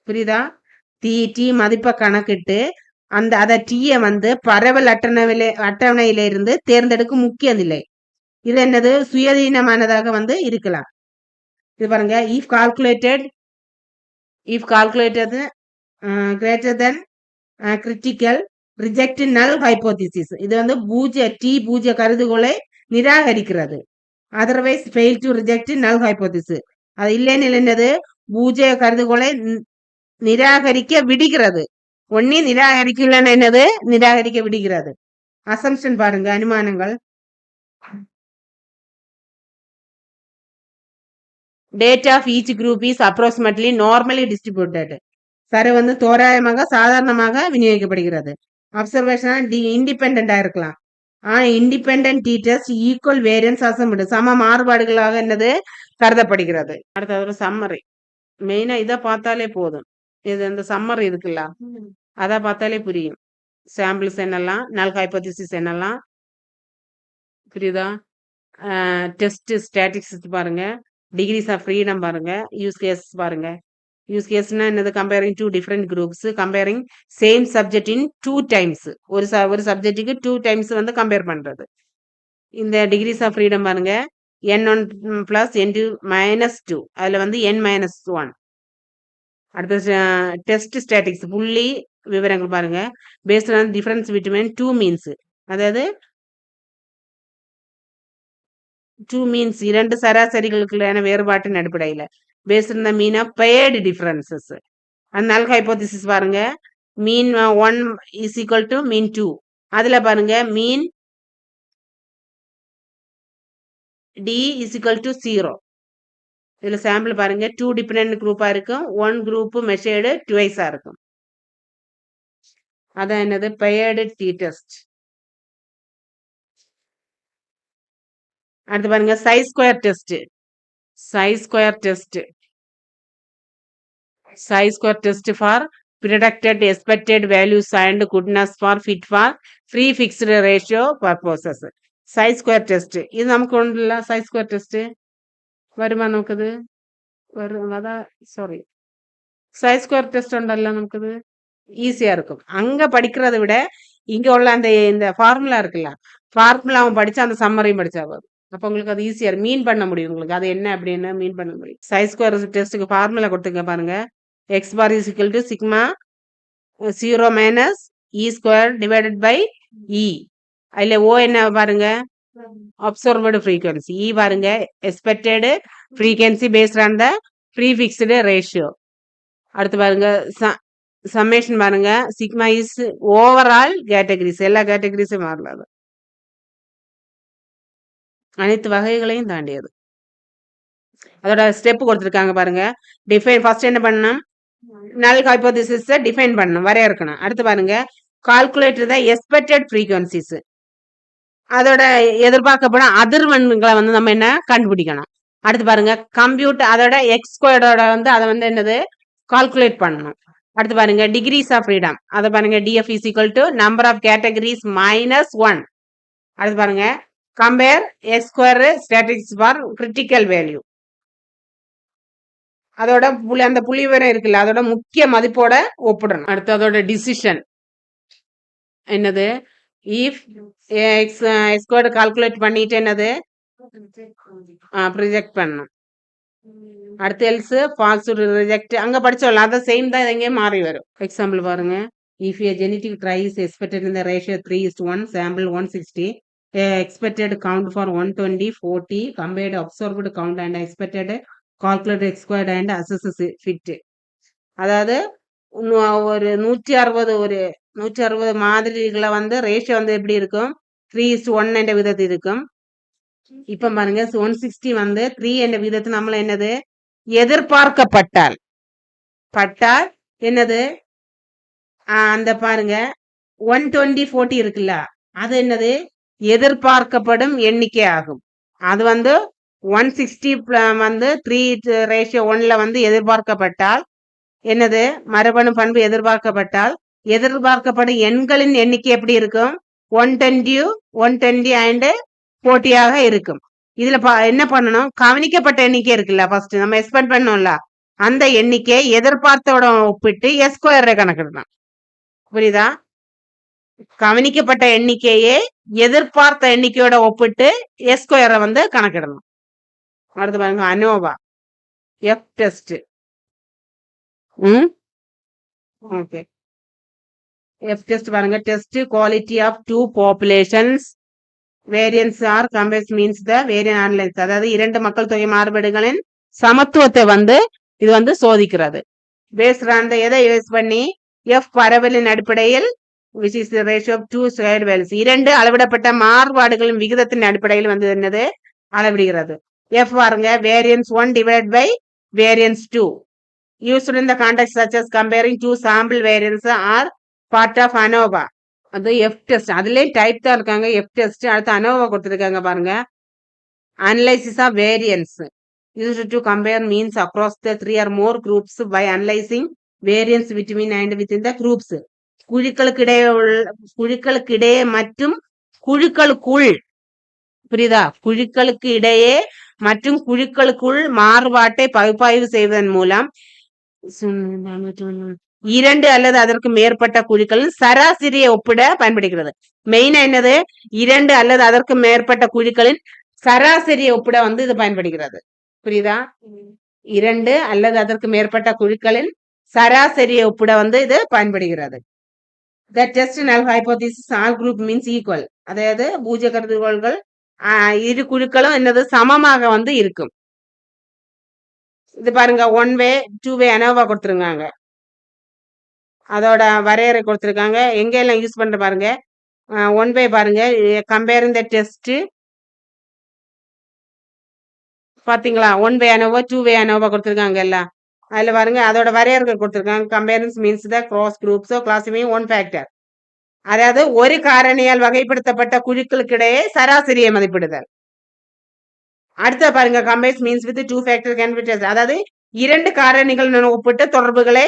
புரியுதா? டி மதிப்பை கணக்கிட்டு அதை டீயை வந்து பரவல் அட்டவணையில இருந்து தேர்ந்தெடுக்கும் முக்கிய நிலை. இது என்னது சுயாதீனமானதாக வந்து இருக்கலாம். இது பாருங்க if calculated greater than critical reject நல் ஹைபோதிசிஸ். இது வந்து பூஜ்ய கருதுகோளை நிராகரிக்கிறது. அதர்வைஸ் ஃபெயில் டு ரிஜெக்ட் நல் ஹைபோதிசிஸ். அது இல்லைன்னு என்னது பூஜ்ய கருதுகோளை நிராகரிக்க விடுகிறது. ஒன்னே நிராகரிக்கலன்னு என்னது நிராகரிக்க விடுகிறது. அசம்ஷன் பாருங்க அனுமானங்கள். Data of each group is approximately normally distributed. சரி வந்து தோராயமாக சாதாரணமாக விநியோகிக்கப்படுகிறது. அப்சர்வேஷன் இண்டிபெண்டா இருக்கலாம். Independent teachers equal variances assemble சம மாறுபாடுகளாக என்னது கருதப்படுகிறது. அடுத்தது ஒரு சம்மரி. மெயினா இதை பார்த்தாலே போதும். இது இந்த சம்மரி இருக்குல்ல, அதை பார்த்தாலே புரியும். சாம்பிள்ஸ் என்னெல்லாம், நல் ஹைபோதிசிஸ் என்னெல்லாம் புரியுதா? டெஸ்ட் ஸ்டாட்டிக்ஸ் பாருங்க, டிகிரிஸ் ஆஃப் ஃப்ரீடம் பாருங்க, யூஸ் கேஸ் பாருங்க. யூஸ் கேஸ்னா என்னது? Comparing two different groups, comparing same subject in 2 times. ஒரு சப்ஜெக்ட்டுக்கு 2 டைம்ஸ் வந்து கம்பேர் பண்றது. இந்த டிகிரிஸ் ஆஃப் ஃப்ரீடம் பாருங்க, n1 plus n2 minus 2, அதுல வந்து n minus 1. அடுத்து டெஸ்ட் ஸ்டாட்டிக்ஸ் புள்ளி விவரங்கள் பாருங்க, based on difference between 2 means, அதாவது 2 மீன்ஸ் இரண்டு சராசரிகளுக்குள்ளான வேறுபாட்டின் அடிப்படையில், based on the mean of paired differences. Null hypothesis பாருங்க, mean 1 is equal to mean 2. அதுல பாருங்க mean d is equal to 0. இதுல சாம்பிள் பாருங்க, 2 டிபெண்டன்ட் குரூப்பா இருக்கும், 1 குரூப் மெஷர்டு ட்வைஸா இருக்கும். அதான் என்னது? Paired T test. அடுத்து பாருங்க chi square test. Chi square test, chi square test for predicted expected values and goodness for fit for free fixed ratio purposes. Psi square test இது நமக்கு ஒன்றும் இல்லை. சை ஸ்கொயர் டெஸ்ட் வருமா നമുക്കത്? வரும். அதான் சாரி, சை ஸ்கொயர் டெஸ்ட் உண்டல்ல, நமக்கு ஈஸியா இருக்கும். அங்க படிக்கிறத விட இங்க உள்ள அந்த இந்த ஃபார்முலா இருக்குல்ல, ஃபார்முலாவும் படிச்சா அந்த சம்மரையும் படிச்சா போதும். அப்ப உங்களுக்கு அது ஈஸியா மீன் பண்ண முடியும். உங்களுக்கு அது என்ன அப்படின்னு மீன் பண்ண முடியும். சை ஸ்கொயர் டெஸ்ட்டுக்கு ஃபார்முலா கொடுத்துங்க பாருங்க, X bar is equal to sigma 0 minus E square divided by E. அதுல ஓ என்ன பாருங்க? Observed frequency. இ பாருங்க expected frequency based on the prefixed ratio. அடுத்து பாருங்க சம்மேஷன் பாருங்க, சிக்மா இஸ் ஓவரால் கேட்டகரிஸ், எல்லா கேட்டகரிஸும் மாறலாது, அனைத்து வகைகளையும் தாண்டியது. அதோட ஸ்டெப் கொடுத்துருக்காங்க பாருங்க. டிஃபைன் ஃபர்ஸ்ட் என்ன பண்ணணும்? நல் ஹைபோதிசிஸ் டிஃபைன் பண்ணணும், வரையறுக்கணும். அடுத்து பாருங்க கால்குலேட் த எக்ஸ்பெக்டட் ஃப்ரீக்வன்சிஸ், அதோட எதிர்பார்க்கப்படும் அதிர்வெண்களை வந்து நம்ம என்ன கண்டுபிடிக்கணும். அடுத்து பாருங்க கம்ப்யூட் அதோட எக்ஸ் ஸ்கொயர்டோட வந்து அதை வந்து என்னது கால்குலேட் பண்ணணும். அடுத்து பாருங்க டிகிரிஸ் ஆஃப் ஃப்ரீடம், அதை பாருங்க DF is equal to number of categories minus 1. அடுத்து பாருங்க compare X square statistics for critical value, அதோட அந்த புள்ளி விவரம் இருக்குல்ல, அதோட முக்கிய மதிப்போட ஒப்பிடணும். அடுத்து அதோட டிசிஷன் என்னது? இஃப் எக்ஸ் ஸ்கொயர் கால்குலேட் பண்ணிட்டு என்னது ப்ரிஜெக்ட் பண்ணணும். அடுத்து எல்ஸ் ஃபால்ஸ் ரிஜெக்ட் அங்க படிச்சோம்ல, அதை சேம் தான் எங்கேயும் மாறி வரும். எக்ஸாம்பிள் பாருங்க, if A genetic try is expected in the ratio 3:1, sample 160, expected count for 120, 40, compared observed count and expected calculate x squared and assess fit. அதாவது ஒரு 160 மாதிரிகளை வந்து ரேஷியோ வந்து எப்படி இருக்கும்? 3:1 என்ற விதத்தில் இருக்கும். இப்ப பாருங்க 160 வந்து 3 என்ற விதத்தில் நம்மள என்னது எதிர்பார்க்கப்பட்டால் என்னது அந்த பாருங்க 120, 40 இருக்குல்ல, அது என்னது எதிர்பார்க்கப்படும் எண்ணிக்கை ஆகும். அது வந்து 160 வந்து 3:1 வந்து எதிர்பார்க்கப்பட்டால் என்னது மரபணு பண்பு எதிர்பார்க்கப்பட்டால் எதிர்பார்க்கப்படும் எண்களின் எண்ணிக்கை எப்படி இருக்கும்? 120 and 40 இருக்கும். இதுல என்ன பண்ணணும்? கவனிக்கப்பட்ட எண்ணிக்கை இருக்குல்ல, ஃபர்ஸ்ட் நம்ம எக்ஸ்பெக்ட் பண்ணோம்ல, அந்த எண்ணிக்கை எதிர்பார்த்தோட ஒப்பிட்டு எஸ் ஸ்கொயரை கணக்கிடணும். புரியுதா? கவனிக்கப்பட்ட எண்ணிக்கையே எதிர்பார்த்த எண்ணிக்கையோட ஒப்பிட்டு எஸ் ஸ்கொயரை வந்து கணக்கிடணும். அடுத்து பாருங்க ANOVA F test. Okay, F test பாருங்க, test quality of 2 populations variance or compares means the variance analyse, அதாவது 2 மக்கள் தொகை மாறுபாடுகளின் சமத்துவத்தை வந்து இது வந்து சோதிக்கிறது. பேஸ்ட் ஆன் எதை யூஸ் பண்ணி? எஃப் பரவலின் அடிப்படையில் which is the ratio of 2 squared values, 2 அளவிடப்பட்ட மாறுபாடுகளின் விகிதத்தின் அடிப்படையில் வந்து என்னது அளவிடுகிறது. எஃப் பாருங்க variance 1 divided by variance 2 used in the context such as comparing 2 sample variants are part of ANOVA. அது எஃப் டெஸ்ட். அதுலயும் டைப் தான் இருக்காங்க. F test. அடுத்து அனோவா கொடுத்துருக்காங்க பாருங்க. Analysis of variance used to compare means across the 3 or more groups by analyzing variance between and within the groups. குழுக்களுக்கிடையே மற்றும் குழுக்களுக்குள், புரியுதா? குழுக்களுக்கு இடையே மற்றும் குழுக்களுக்குள் மாறுபாட்டை பகுப்பாய்வு செய்வதன் மூலம் 2 அல்லது அதற்கு மேற்பட்ட குழுக்களின் சராசரியை ஒப்பிட பயன்படுகிறது. மெயினா என்னது? 2 அல்லது அதற்கு மேற்பட்ட குழுக்களின் சராசரியை ஒப்பிட வந்து இது பயன்படுகிறது. புரியுதா? 2 அல்லது அதற்கு மேற்பட்ட குழுக்களின் சராசரியை ஒப்பிட வந்து இது பயன்படுகிறது. The test null hypothesis all group means equal. அதாவது பூஜ்ய கருதுகோள்கள் இரு குழுக்களும் என்னது சமமாக வந்து இருக்கும். இது பாருங்க, 1 வே 2 வே அனோவா கொடுத்துருக்காங்க. அதோட வரையறை கொடுத்துருக்காங்க. எங்கெல்லாம் யூஸ் பண்ற பாருங்க. 1 வே பாருங்க, கம்பேரிங் த டெஸ்ட். பாத்தீங்களா? 1 வே அனோவா 2 வே அனோவா கொடுத்துருக்காங்க எல்லாம். அதுல பாருங்க, அதோட வரையறைகள் கொடுத்துருக்காங்க. Compares means the cross groups classifying one factor. அதாவது ஒரு காரணியால் வகைப்படுத்தப்பட்ட குழுக்களுக்கிடையே சராசரியை மதிப்பிடுதல். அடுத்த பாருங்க, compares means with 2 factor can be test. அதாவது 2 காரணிகள் ஒப்பிட்டு தொடர்புகளை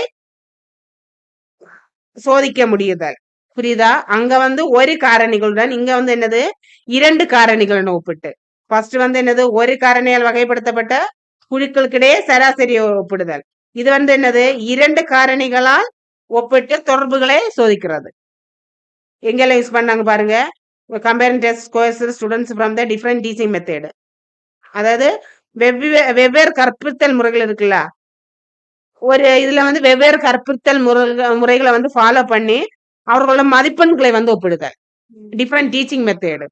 சோதிக்க முடியுதல். புரியுதா? அங்க வந்து ஒரு காரணிகளுடன், இங்க வந்து என்னது 2 காரணிகளுடன் ஒப்பிட்டு. ஃபர்ஸ்ட் வந்து என்னது? ஒரு காரணியால் வகைப்படுத்தப்பட்ட குழுக்களுக்கிடையே சராசரியை ஒப்பிடுதல். இது வந்து என்னது? 2 காரணிகளால் ஒப்பிட்டு தொடர்புகளை சோதிக்கிறது. எங்கெல்லாம் யூஸ் பண்ணாங்க பாருங்க. Comparing test scores students from the different teaching method. அதாவது வெவ்வேறு கற்பித்தல் முறைகள் இருக்குல்ல, ஒரு இதுல வந்து வெவ்வேறு கற்பித்தல் முறைகளை வந்து ஃபாலோ பண்ணி அவர்களோட மதிப்பெண்களை வந்து ஒப்பிடுதல். Different teaching method.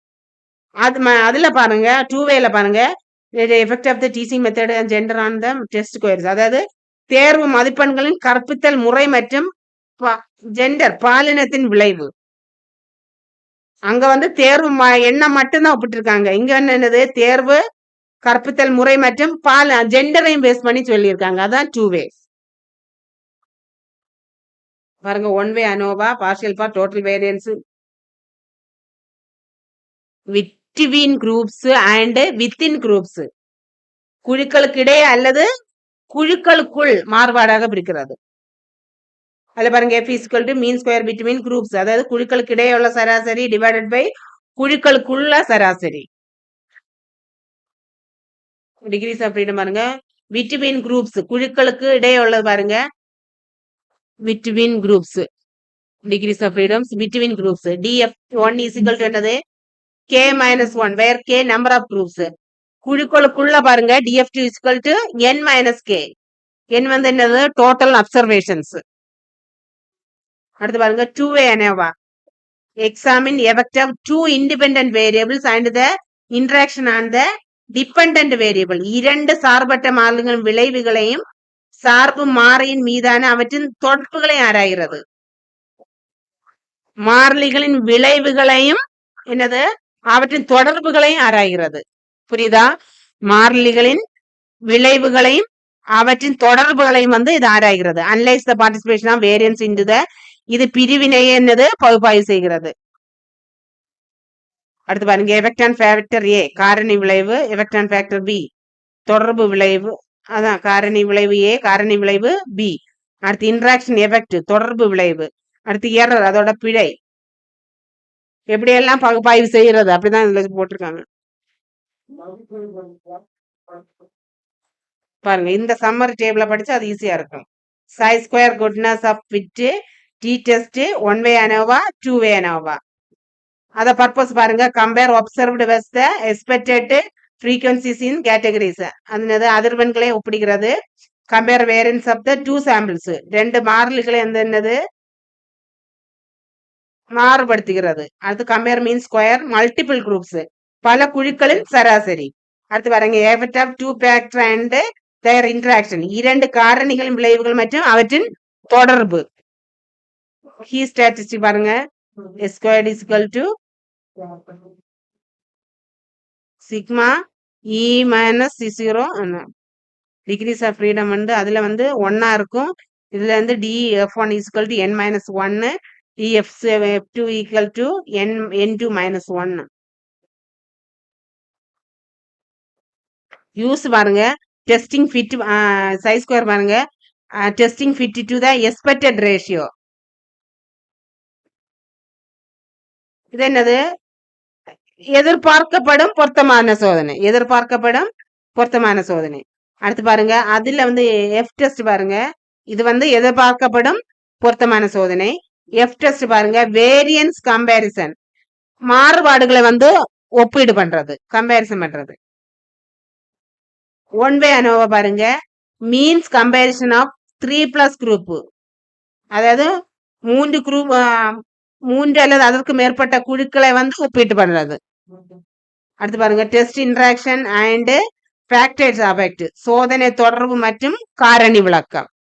அதுல பாருங்க, 2 வேல பாருங்க, effect of the teaching method and gender on the test scores. அதாவது தேர்வு மதிப்பெண்களின் கற்பித்தல் முறை மற்றும் ஜெண்டர் பாலினத்தின் விளைவு. அங்க வந்து தேர்வு எண்ணம் மட்டும்தான் ஒப்பிட்டு இருக்காங்க. இங்க என்னது? தேர்வு, கற்பித்தல் முறை மற்றும் ஜெண்டரையும் பேஸ் பண்ணி சொல்லியிருக்காங்க. அதான் 2 வே. பாருங்க, 1 way ANOVA partial for total variance between groups and within groups. குழுக்களுக்கு இடையே அல்லது குழுக்களுக்குள் மாறுபாடாக பிரிக்கிறது. அதுல பாருங்க, F is equal to mean square between groups. அதாவது குழுக்களுக்கு இடையே உள்ள சராசரி டிவைடட் பை குழுக்களுக்குள்ள சராசரி. டிகிரிஸ் ஆஃப் ஃப்ரீடம் பாருங்க, பிட்வீன் குரூப்ஸ் குழுக்களுக்கு இடையே உள்ளது பாருங்க, between groups degrees of freedoms between groups. df1 is equal to என்னது? k minus 1 where k number of groups. குழுக்களுக்குள்ள பாருங்க, df2 is equal to n minus k. n வந்து என்னது? Total observations. அடுத்து பாருங்க, 2 way ANOVA examine effect of 2 independent variables and the interaction on the dependent variable. 2 சார்பற்ற மாறிகளின் விளைவுகளையும் சார்பு மாறியின் மீதான அவற்றின் தொடர்புகளை ஆராய்கிறது. மாறிலிகளின் விளைவுகளையும் என்னது? அவற்றின் தொடர்புகளையும் ஆராய்கிறது. புரியுதா? மாறிலிகளின் விளைவுகளையும் அவற்றின் தொடர்புகளையும் வந்து இது ஆராய்கிறது. Analyse the participation of variance into the. இது பிரிவினை என்னது? பகுப்பாய்வு செய்கிறது. அடுத்து பாருங்க, எஃபெக்ட் ஆன் ஃபேக்டர் ஏ காரணி விளைவு, எஃபெக்ட் ஆன் ஃபேக்டர் பி தொடர்பு விளைவு. அதான் காரணி விளைவு ஏ, காரணி விளைவு பி. அடுத்து இன்ட்ராக்ஷன் எஃபெக்ட் தொடர்பு விளைவு. அடுத்து எரர் அதோட பிழை. எப்படியெல்லாம் பகுப்பாய்வு செய்யறது அப்படிதான் இதுல போட்டிருக்காங்க. பாருங்க, இந்த சம்மர் டேபிள படிச்சு அது ஈஸியா இருக்கும். Chi square goodness of fit T test 1 way ANOVA 2 way ANOVA. அத பர்பஸ் பாருங்க, compare observed with the expected frequencies in categories. அது அதிர்வெண்களை ஒப்பிடுகிறது. Compare variance of the 2 samples 2 மாறிலிகளை என்னது? மாறுபடுத்துகிறது. அடுத்து compare mean square multiple groups பல குழுக்களின் சராசரி. அடுத்து பாருங்க, effect of 2 factor and their interaction 2 காரணிகளின் விளைவுகள் மற்றும் அவற்றின் தொடர்பு. கீ ஸ்டாட்டிஸ்டிக் பாருங்க, S squared is equal to sigma E minus C0. Degrees of freedom வந்து அதுல வந்து 1 இருக்கும். இதுல வந்து DF1 is equal to n minus 1. F2 equal to n2 minus 1. Use பாருங்க, டெஸ்டிங் ஃபிட் சைஸ் ஸ்கொயர் பாருங்க, testing fit to the expected ratio. இது என்னது? எதிர்பார்க்கப்படும் பொருத்தமான சோதனை. எதிர்பார்க்கப்படும் பொருத்தமான சோதனை. அடுத்து பாருங்க, அதுல வந்து எஃப் டெஸ்ட் பாருங்க, இது வந்து எதிர்பார்க்கப்படும் பொருத்தமான சோதனை. எஃப் டெஸ்ட் பாருங்க, வேரியன்ஸ் கம்பேரிசன், மாறுபாடுகளை வந்து ஒப்பீடு பண்றது, கம்பேரிசன் பண்றது. ஒன் வே அனோவா பாருங்க, மீன்ஸ் கம்பேரிசன் ஆஃப் 3+ குரூப், அதாவது 3 குரூப், 3 அல்லது அதற்கு மேற்பட்ட குழுக்களை வந்து ஒப்பீட்டு பண்றது. அடுத்து பாருங்க, test interaction and factors affect, சோதனை தொடர்பு மற்றும் காரணி விளக்கம்.